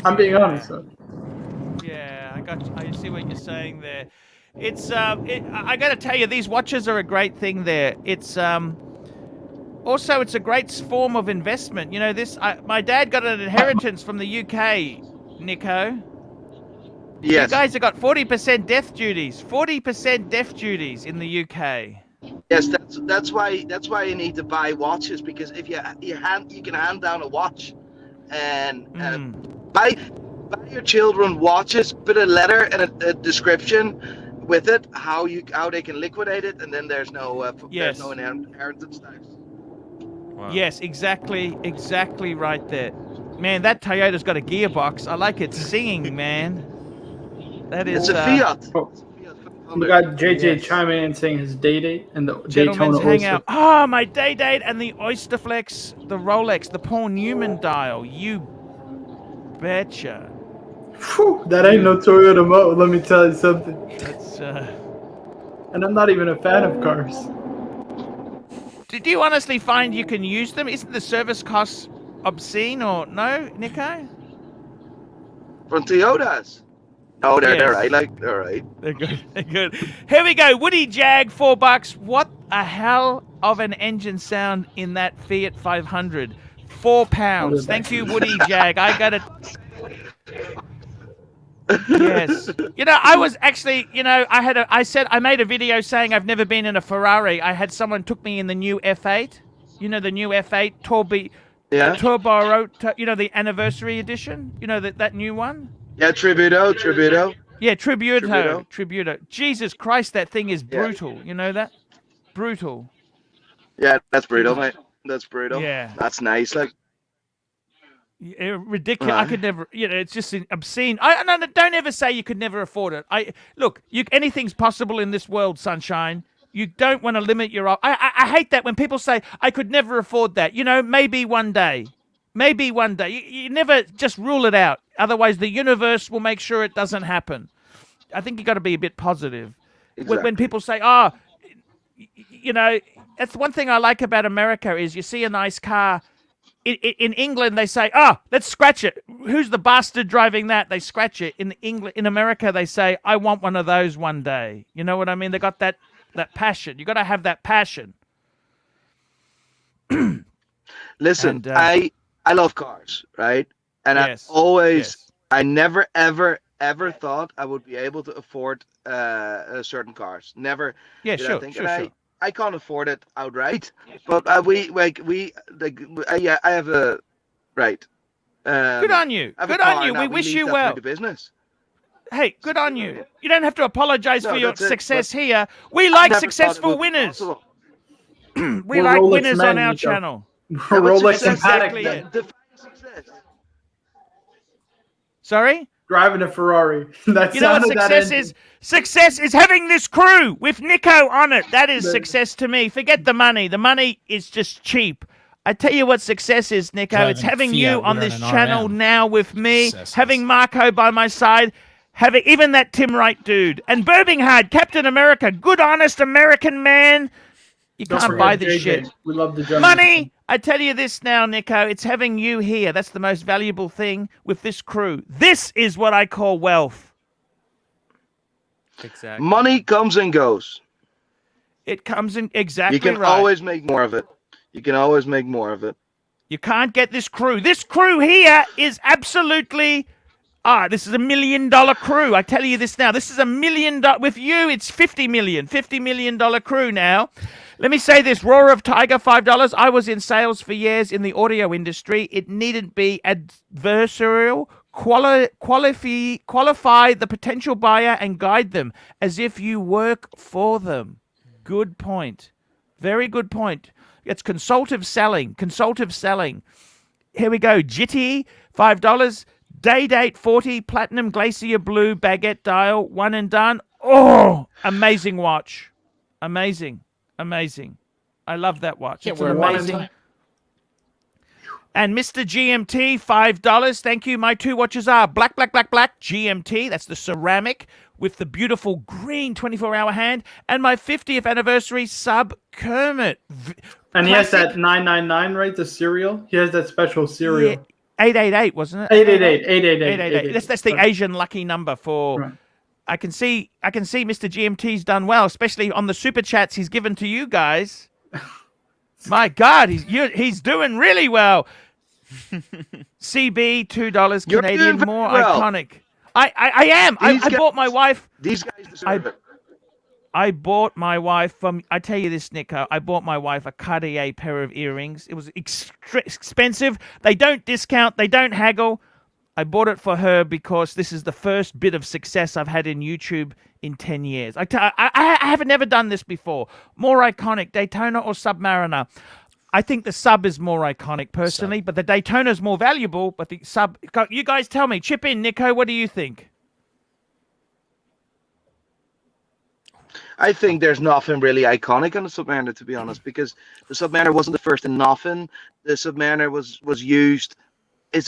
I'm being honest. Though. Yeah, I see what you're saying there. It's I got to tell you, these watches are a great thing there. It's also it's a great form of investment. You know, my dad got an inheritance from the UK, Nico. Yes. You guys have got 40% death duties. 40% death duties in the UK. Yes, that's why you need to buy watches, because if you can hand down a watch, and buy your children watches, put a letter and a description with it, how they can liquidate it, and then there's no inheritance tax. Wow. Yes, exactly right there. Man, that Toyota's got a gearbox. I like it singing, man. That is. It's a Fiat. We got JJ chiming in saying his date and the Gentlemen's Daytona hangout. Oh, my date and the Oysterflex, the Rolex, the Paul Newman dial. You betcha. Whew, that ain't no Toyota Mo, let me tell you something. That's And I'm not even a fan of cars. Do you honestly find you can use them? Isn't the service cost obscene or no, Nico? From Toyotas. No, they're Yes. right. They're right. They're good. They're good. Here we go. Woody Jag, $4. What a hell of an engine sound in that Fiat 500. £4. Thank you, Woody Jag. I got it. Yes. You know, I was actually, I made a video saying I've never been in a Ferrari. I had someone took me in the new F8. You know, the new F8 Turbo, the anniversary edition. You know, that new one? Yeah, Tributo. Yeah, Tributo. Jesus Christ, that thing is brutal. You know that? Brutal. Yeah, that's brutal, mate. That's brutal. Yeah. That's nice. Like, ridiculous. I could never. It's just obscene. No, don't ever say you could never afford it. Anything's possible in this world, sunshine. You don't want to limit your. I hate that when people say I could never afford that. You know, maybe one day. Maybe one day. You never just rule it out. Otherwise, the universe will make sure it doesn't happen. I think you got to be a bit positive. Exactly. When people say, that's one thing I like about America is you see a nice car. In England, they say, let's scratch it. Who's the bastard driving that? They scratch it. In America, they say, I want one of those one day. You know what I mean? They got that passion. You got to have that passion. Listen, I love cars, right? And I never, ever thought I would be able to afford certain cars. Never. Yeah, sure. I can't afford it outright, but I have a right. Good on you. Good on you. We wish you well. Business. Hey, good on you. You don't have to apologize for your success here. We like successful winners. We like Rolex winners on our Nico. channel. Rolex and exactly Patek. it. Sorry? Driving a Ferrari. That You know what success is? Success is having this crew with Nico on it. That is success to me. Forget the money. The money is just cheap. I tell you what success is, Nico. Driving It's having Fiat you on this wearing an channel RM. now with me, Success. having Marco by my side, having even that Tim Wright dude, and Birmingham, Captain America, good, honest American man. You can't buy this shit. We love the German. Money! I tell you this now, Nico, it's having you here. That's the most valuable thing with this crew. This is what I call wealth. Exactly. Money comes and goes. It comes in exactly You can right. always make more of it. You You can't get this crew. This crew here is absolutely... this is $1 million crew. I tell you this now. This is $1 million. With you, it's $50 million crew now. Let me say this. Roar of Tiger, $5. I was in sales for years in the audio industry. It needn't be adversarial. Qualify the potential buyer and guide them as if you work for them. Good point. Very good point. It's consultative selling. Here we go. Jitty, $5. Day Date 40 Platinum Glacier Blue Baguette Dial, one and done. Oh, amazing watch. Amazing. I love that watch. Can't It's wear an it all the amazing. time. And Mr. GMT, $5. Thank you. My two watches are black GMT. That's the ceramic with the beautiful green 24-hour hand. And my 50th anniversary sub Kermit. And he has that 999, right? The cereal. He has that special cereal. Yeah, 888, wasn't it? 888. That's the Asian lucky number for. Right. I can see Mr. GMT's done well, especially on the super chats he's given to you guys. My God, he's doing really well. CB $2 You're Canadian, doing more very well. iconic. I am. I bought my wife. These guys deserve it. I bought my wife from. I tell you this, Nico. I bought my wife a Cartier pair of earrings. It was expensive. They don't discount. They don't haggle. I bought it for her because this is the first bit of success I've had in YouTube in 10 years. I haven't never done this before. More iconic, Daytona or Submariner? I think the sub is more iconic personally, but the Daytona is more valuable. But the sub, you guys tell me. Chip in, Nico. What do you think? I think there's nothing really iconic on the Submariner, to be honest, because the Submariner wasn't the first in nothing. The Submariner was used. It's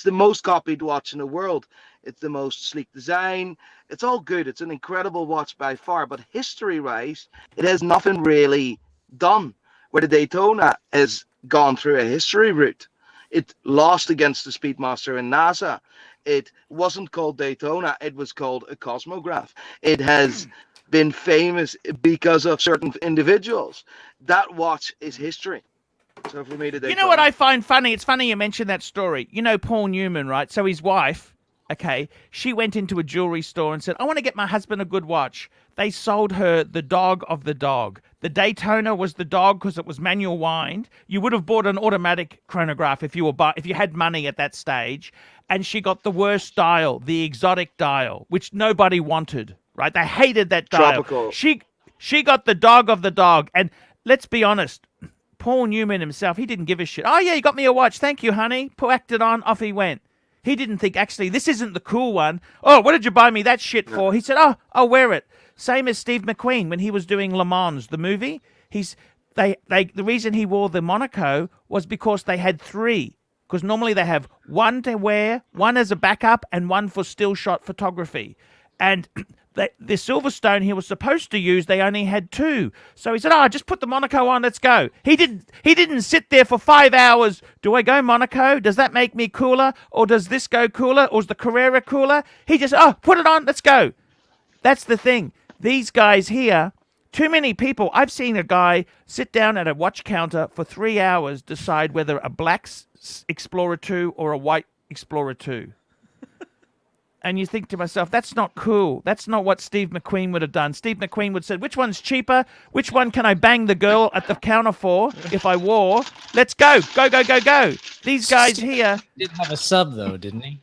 the most copied watch in the world. It's the most sleek design. It's all good. It's an incredible watch by far. But history-wise, it has nothing really done. Where the Daytona has gone through a history route. It lost against the Speedmaster in NASA. It wasn't called Daytona. It was called a Cosmograph. It has been famous because of certain individuals. That watch is history. So for me, the Daytona. You know what I find funny? It's funny you mentioned that story. You know Paul Newman, right? So his wife, okay, she went into a jewelry store and said, I want to get my husband a good watch. They sold her the dog of the dog. The Daytona was the dog because it was manual wind. You would have bought an automatic chronograph if you had money at that stage. And she got the worst dial, the exotic dial, which nobody wanted, right? They hated that dial. Tropical. She got the dog of the dog. And let's be honest, Paul Newman himself, he didn't give a shit. Oh, yeah, you got me a watch. Thank you, honey. Whacked it on. Off he went. He didn't think, actually, this isn't the cool one. Oh, what did you buy me that shit for? He said, oh, I'll wear it. Same as Steve McQueen when he was doing Le Mans, the movie. The reason he wore the Monaco was because they had three. Because normally they have one to wear, one as a backup, and one for still shot photography. And the Silverstone he was supposed to use, they only had two. So he said, oh, just put the Monaco on, let's go. He didn't sit there for 5 hours. Do I go Monaco? Does that make me cooler? Or does this go cooler? Or is the Carrera cooler? He just, oh, put it on, let's go. That's the thing. These guys here, too many people. I've seen a guy sit down at a watch counter for 3 hours, decide whether a black Explorer 2 or a white Explorer 2. And you think to myself, that's not cool. That's not what Steve McQueen would have done. Steve McQueen would have said, which one's cheaper? Which one can I bang the girl at the counter for if I wore? Let's go. Go, go, go, go. These guys here. He did have a sub, though, didn't he?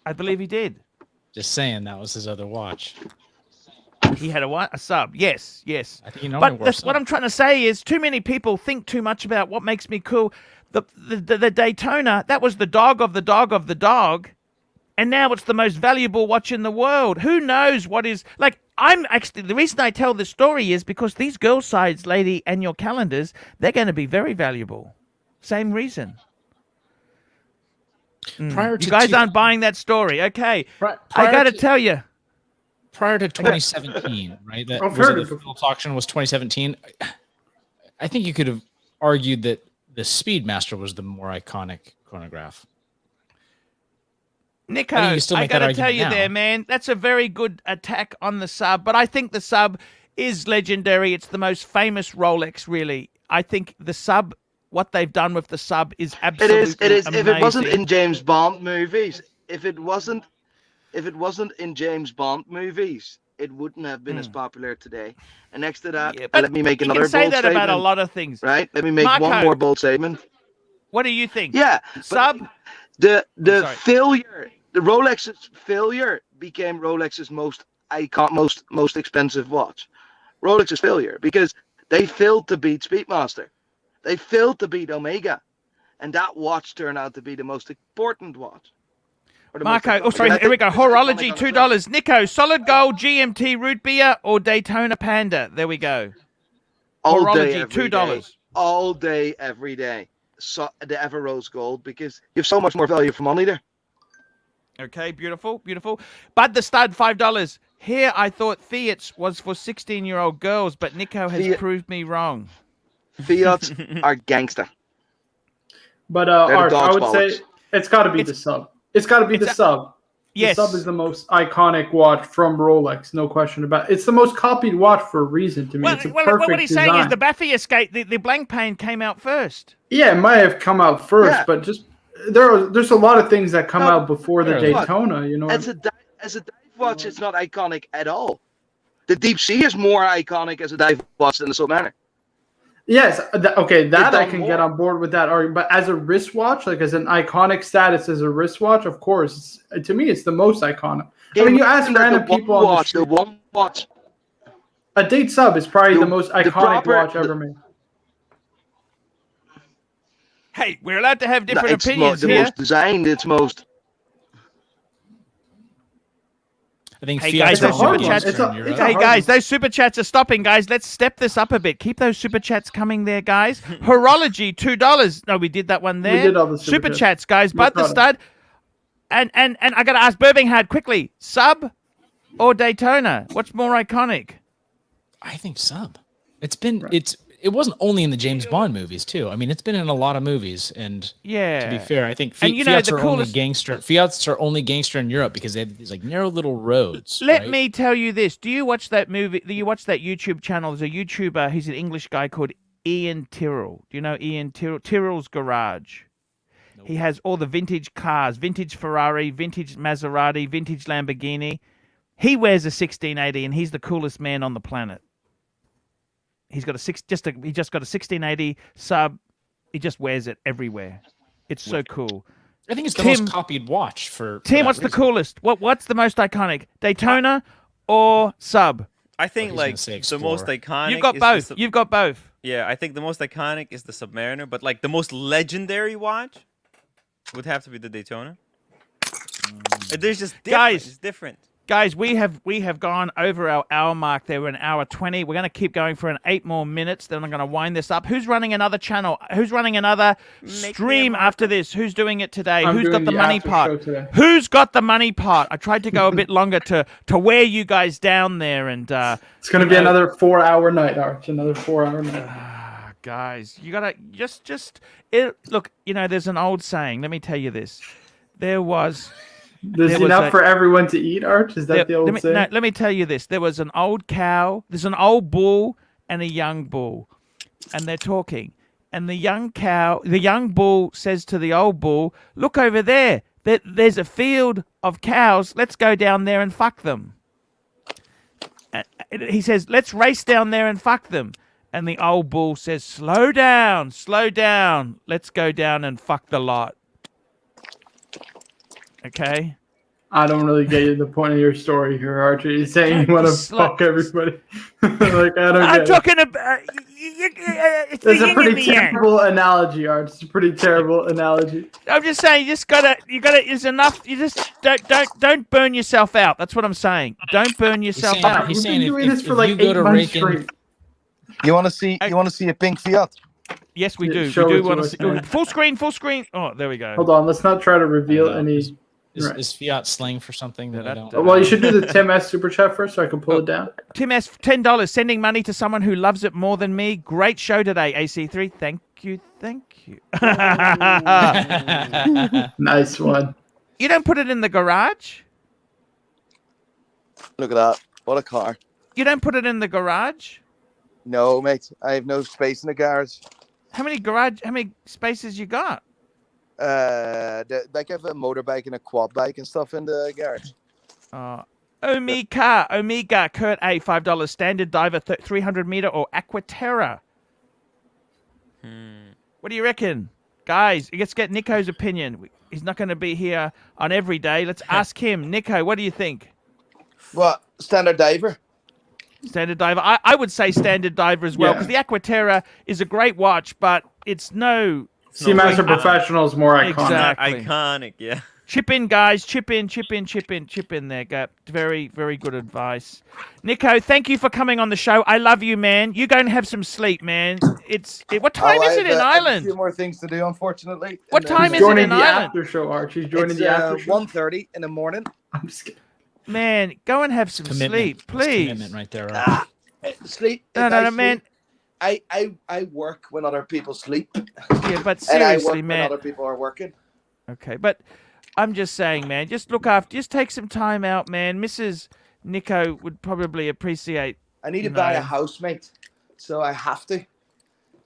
I believe he did. Just saying, that was his other watch. He had a sub. Yes. I think you But what I'm trying to say is too many people think too much about what makes me cool. The Daytona, that was the dog of the dog of the dog. And now it's the most valuable watch in the world. Who knows what is... Like, I'm actually... The reason I tell this story is because these girl sides, lady, and your calendars, they're going to be very valuable. Same reason. Prior to you guys aren't buying that story. Okay. I got to tell you. Prior to 2017, right? That was the Phillips auction was 2017. I think you could have argued that the Speedmaster was the more iconic chronograph. Nico, I got to tell you there, man, that's a very good attack on the sub, but I think the sub is legendary. It's the most famous Rolex, really. I think the sub, what they've done with the sub is absolutely amazing. It is. If it wasn't in James Bond movies, if it wasn't in James Bond movies, it wouldn't have been as popular today. And next to that, let me make another bold statement. You can say that about a lot of things. Right? Let me make one more bold statement. What do you think? Yeah. Sub? The failure, the Rolex's failure became Rolex's most expensive watch. Rolex's failure, because they failed to beat Speedmaster. They failed to beat Omega. And that watch turned out to be the most important watch. Marco, oh sorry, here we go. Horology, $2. Nico, Solid Gold, GMT Root Beer, or Daytona Panda. There we go. All day, Horology, every $2. day. All day, every day. So the Ever Rose Gold, because you have so much more value for money there. Okay, beautiful, beautiful. Bud the Stud, $5. Here, I thought Fiat's was for 16-year-old girls, but Nico has proved me wrong. Fiats are gangster. But They're Arch, the I would dogs say it's got to be the sub. It's got to be the sub. Yes. The sub is the most iconic watch from Rolex, no question about it. It's the most copied watch for a reason to me. Well, it's a perfect what he's design. saying is the Baffy Escape, the blank pane came out first. Yeah, it might have come out first, but just there's a lot of things that come out before the What? Daytona. You know, As a dive watch, it's not iconic at all. The Deep Sea is more iconic as a dive watch than the Submariner. yes, okay, that I done can more. get on board with that argument. But as a wristwatch, like as an iconic status as a wristwatch, of course, to me, it's the most iconic. I mean, you ask random people on the street. The one watch. A date sub is probably the most iconic proper- watch ever made. Hey, we're allowed to have different It's opinions the here. most designed. It's most. I think Hey Fiat's guys, those are only super chats. gangster in Europe. Hey guys, those super chats are stopping, guys. Let's step this up a bit. Keep those super chats coming there, guys. Horology, $2. No, we did that one there. We did all the super chats, guys. No Bud the problem. Stud. And I gotta ask Birmingham quickly. Sub or Daytona? What's more iconic? I think sub. It wasn't only in the James Bond movies too. I mean, it's been in a lot of movies. And Yeah. to be fair, I think And you know, Fiat's the are only coolest- gangster. Fiat's are only gangster in Europe because they have these like narrow little roads. Let right? me tell you this. Do you watch that movie? Do you watch that YouTube channel? There's a YouTuber. He's an English guy called Ian Tyrrell. Do you know Ian Tyrrell? Tyrrell's Garage. He has all the vintage cars, vintage Ferrari, vintage Maserati, vintage Lamborghini. He wears a 1680 and he's the coolest man on the planet. He's got he just got a 1680 sub. He just wears it everywhere. It's so cool. I think it's the Tim- most copied watch for Tim, that what's the reason. coolest? What's the most iconic? Daytona or sub? I think he's gonna like say the most Explorer. iconic. You've got is both. The, You've got both. yeah, I think the most iconic is the Submariner, but like the most legendary watch would have to be the Daytona. There's just different. Guys. It's different. Guys, we have gone over our hour mark. There, we're an hour 20. We're going to keep going for 8 more minutes. Then I'm going to wind this up. Who's running another channel? Who's running another stream after this? Who's doing it today? I'm Who's got doing the the money after show part? today. Who's got the money part? I tried to go a bit longer to wear you guys down there, and It's going to be another 4-hour night, Arch. Another 4-hour night. guys, you gotta look. You know, there's an old saying. Let me tell you this. There's There's enough for everyone to eat, Arch? Is that the old saying? No, let me tell you this. There was an old cow, there's an old bull and a young bull. And they're talking. And the young bull says to the old bull, look over there. There's a field of cows. Let's go down there and fuck them. He says, let's race down there and fuck them. And the old bull says, slow down. Let's go down and fuck the lot. Okay? I don't really get the point of your story here, Archie. You're saying you want to fuck everybody. Like, I don't I'm get talking about... it's It's the a yin pretty and the yang. terrible analogy, Arch. It's a pretty terrible analogy. I'm just saying, you gotta, it's enough, you just don't burn yourself out. That's what I'm saying. Don't burn yourself saying- out. he's We've saying been doing if- this for if like you go 8 to months rake in- straight. You want to see a pink Fiat? Yes, we Yeah, do. show We it do to want to us, see. man. Full screen. Oh, there we go. Hold on, let's not try to reveal I know. any. Is Fiat slang for something that I don't? Well, you should do the Tim S super chat first, so I can pull it down. Tim S, $10. Sending money to someone who loves it more than me. Great show today, AC3. Thank you. Nice one. You don't put it in the garage? Look at that. What a car. You don't put it in the garage? No, mate. I have no space in the garage. How many spaces you got? Like I have a motorbike and a quad bike and stuff in the garage. Omega, Kurt A, $5. Standard diver, 300 meter or Aquaterra. What do you reckon? Guys, let's get Nico's opinion. He's not going to be here on every day. Let's ask him. Nico, what do you think? What? Standard diver? Standard diver. I would say standard diver as well, because the Aquaterra is a great watch, but it's no... Seamaster Professional is more iconic. Exactly. Iconic, yeah. Chip in, guys. Chip in there. Go. Very, very good advice. Nico, thank you for coming on the show. I love you, man. You go and have some sleep, man. What time is it in I have a Ireland? few more things to do, unfortunately. What time He's is it joining in the Ireland? after show, Archie. He's joining It's the after show. 1:30 in the morning. I'm just kidding. Man, go and have some sleep, That's please. commitment right there. Archie. Sleep. No, man. I work when other people sleep. Yeah, but And I seriously, work man. when other people are working. Okay, but I'm just saying, man, just look after, just take some time out, man. Mrs. Nico would probably appreciate. I need to buy a housemate, so I have to.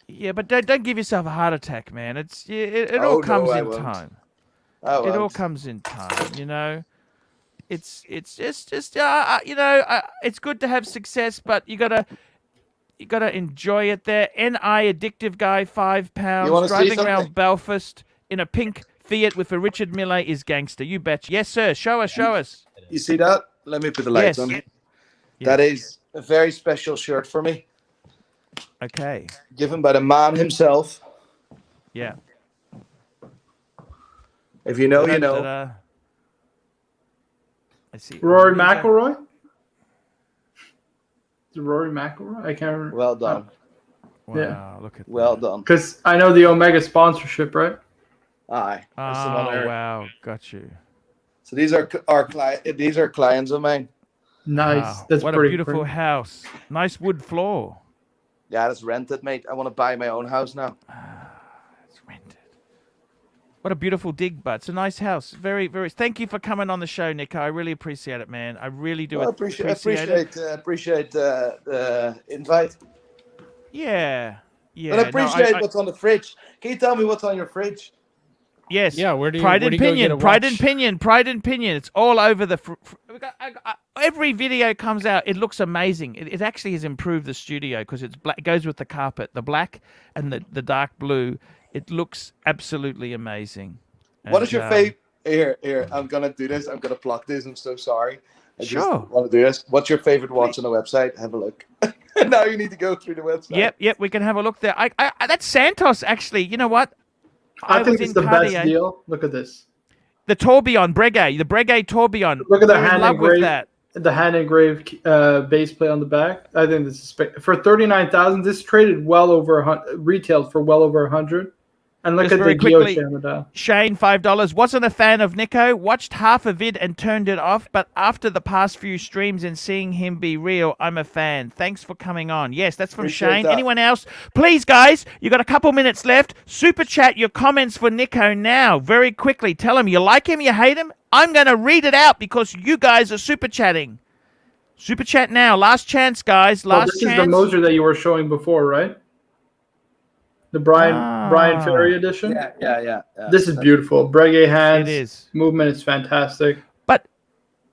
Yeah, but don't give yourself a heart attack, man. It all comes in time. It all comes in time, you know. It's just you know, it's good to have success, but you gotta enjoy it. There, NI addictive guy, £5 driving around Belfast in a pink Fiat with a Richard Mille is gangster. You betcha. Yes, sir. Show us. You see that? Let me put the lights on. Yes. That is a very special shirt for me. Okay. Given by the man himself. Yeah. If you know, you know. I see. Rory McIlroy? Is it Rory McIlroy? I can't remember. Well done. Wow, Yeah. look at Well done. Because I know the Omega sponsorship, right? Aye. Oh, wow. Got you. So these are these are clients of mine. Nice. Wow. That's what pretty a beautiful house. Nice wood floor. Yeah, that's rented, mate. I want to buy my own house now. It's rented. What a beautiful dig, but it's a nice house. Very, very. Thank you for coming on the show, Nico. I really appreciate it, man. I really do appreciate it. Appreciate the invite. Yeah. Yeah. And appreciate what's on the fridge. Can you tell me what's on your fridge? Yes. Yeah, where do you Pride where and do you go get Pinion, a Pride watch? and Pinion, Pride and Pinion. It's all over the. Every video comes out. It looks amazing. It actually has improved the studio because it's black. It goes with the carpet, the black and the dark blue. It looks absolutely amazing. What is your favorite? Here. I'm gonna do this. I'm gonna pluck this. I'm so sorry. I just Sure. want to do this. What's your favorite watch on the website? Have a look. Now you need to go through the website. Yep. We can have a look there. I that's Santos actually. You know what? I think was it's in the Cartier. best deal. Look at this. The Tourbillon Breguet, the Breguet Tourbillon. Look at the We're in hand love with engraved, that. the hand engraved base plate on the back. I think this is for 39,000. This traded well over retailed for well over 100. And look Just at the very quickly, geoche on the dial. Shane, $5. Wasn't a fan of Nico. Watched half a vid and turned it off. But after the past few streams and seeing him be real, I'm a fan. Thanks for coming on. Yes, that's from Appreciate Shane. that. Anyone else? Please, guys, you got a couple minutes left. Super chat your comments for Nico now. Very quickly. Tell him you like him, you hate him. I'm going to read it out because you guys are super chatting. Super chat now. Last chance, guys. Last this chance. is the Moser that you were showing before, right? The Brian Ferry edition. Yeah. This is beautiful. Breguet hands. It is. Movement is fantastic. But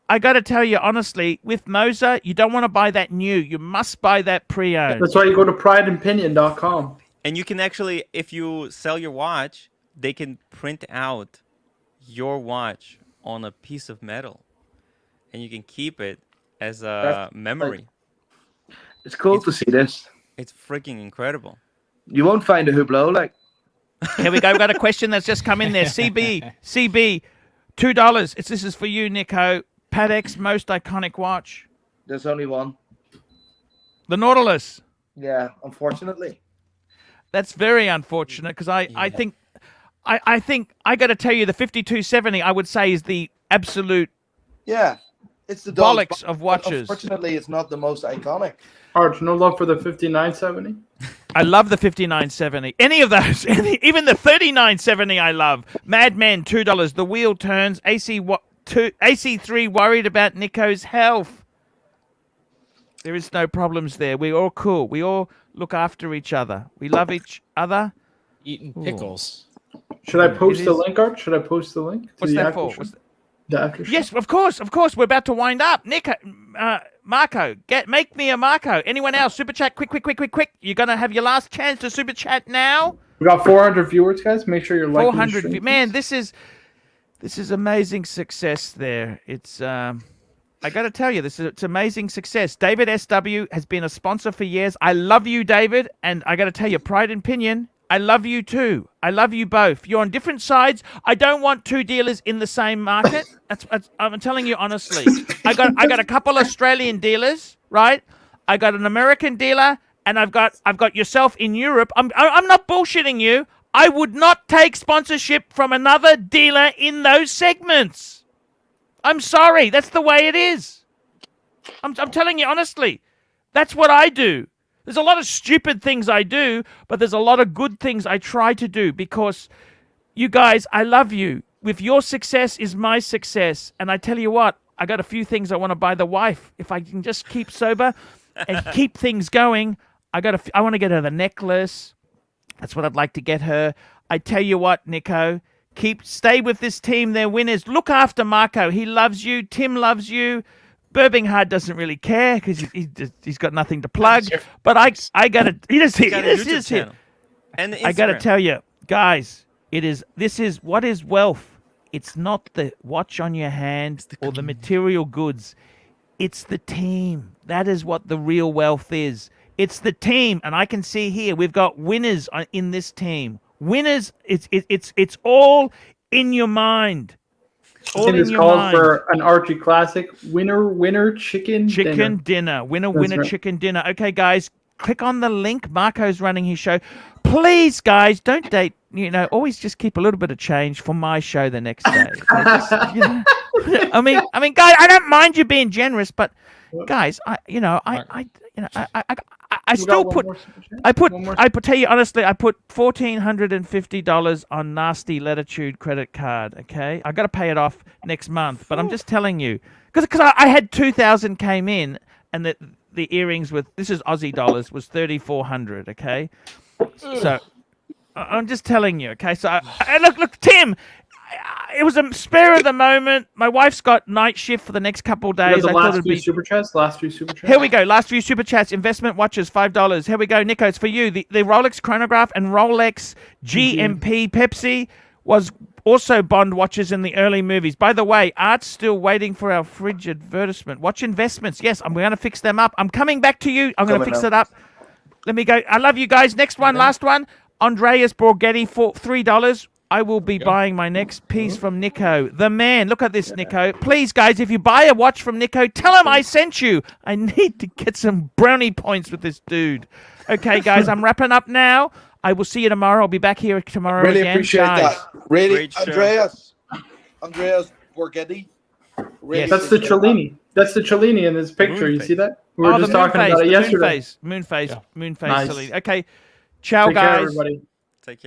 I got to tell you, honestly, with Moser, you don't want to buy that new. You must buy that pre-owned. That's why you go to prideandpinion.com. And you can actually, if you sell your watch, they can print out your watch on a piece of metal. And you can keep it as a memory. It's cool to see this. It's freaking incredible. You won't find a Hublot like. Here we go. We've got a question that's just come in there. CB, $2. This is for you, Nico. Paddock's most iconic watch. There's only one. The Nautilus. Yeah, unfortunately. That's very unfortunate because I think I got to tell you the 5270 I would say is the absolute Yeah, it's the bollocks of watches. Unfortunately, it's not the most iconic. Arch, no love for the 5970? I love the 5970. Any of those, even the 3970 I love. Madman, $2. The wheel turns. AC3 worried about Nico's health. There is no problems there. We're all cool. We all look after each other. We love each other. Eating pickles. Should I post the link, Arch? Should I post the link? What's that for? The after show? Yes, of course. We're about to wind up. Nico, Marco, make me a Marco. Anyone else? Super chat, quick. You're gonna have your last chance to super chat now. We got 400 viewers, guys. Make sure you're liking. 400. Man, this is amazing success. There, it's. I got to tell you, it's amazing success. David SW has been a sponsor for years. I love you, David, and I got to tell you, Pride and Pinion. I love you too. I love you both. You're on different sides. I don't want two dealers in the same market. I'm telling you honestly. I got a couple Australian dealers, right? I got an American dealer, and I've got yourself in Europe. I'm not bullshitting you. I would not take sponsorship from another dealer in those segments. I'm sorry. That's the way it is. I'm telling you honestly. That's what I do. There's a lot of stupid things I do, but there's a lot of good things I try to do because you guys, I love you. With your success is my success. And I tell you what, I got a few things I want to buy the wife. If I can just keep sober and keep things going, I want to get her the necklace. That's what I'd like to get her. I tell you what, Nico, stay with this team. They're winners. Look after Marco. He loves you. Tim loves you. Birmingham doesn't really care because he's got nothing to plug. But I gotta. And I gotta tell you, guys, this is what is wealth. It's not the watch on your hand or the material goods. It's the team. That is what the real wealth is. It's the team, and I can see here we've got winners in this team. Winners. It's all in your mind. I think it's called for an Archie classic. Winner chicken dinner. Winner right. chicken dinner. Okay, guys, click on the link. Marco's running his show. Please, guys, don't date. Always just keep a little bit of change for my show the next day. I mean, guys, I don't mind you being generous, but guys, I tell you honestly, I put $1,450 on nasty Latitude credit card. Okay, I got to pay it off next month, but I'm just telling you because I had 2,000 came in, and the earrings this is Aussie dollars was 3,400. Okay, so I'm just telling you. Okay, so look, Tim. It was a spur of the moment. My wife's got night shift for the next couple of days. I thought it'd be super chats. Last few super chats. Here we go. Last few super chats. Investment watches, $5. Here we go, Nico. It's for you. The Rolex chronograph and Rolex GMP Pepsi was also Bond watches in the early movies. By the way, Art's still waiting for our fridge advertisement. Watch investments. Yes, I'm going to fix them up. I'm coming back to you. I'm going to fix it up. Let me go. I love you guys. Next one, last one. Andreas Borghetti for $3. I will be buying my next piece from Nico. The man. Look at this, Nico. Please, guys, if you buy a watch from Nico, tell him I sent you. I need to get some brownie points with this dude. Okay, guys, I'm wrapping up now. I will see you tomorrow. I'll be back here tomorrow really again. Appreciate guys. that. Really, Andreas Borghetti. Really yes. That's the Cellini. That's the Cellini in this picture. You see that? We were just talking about it yesterday. Moonface. Nice. Cellini. Okay. Ciao, Take guys. care, everybody.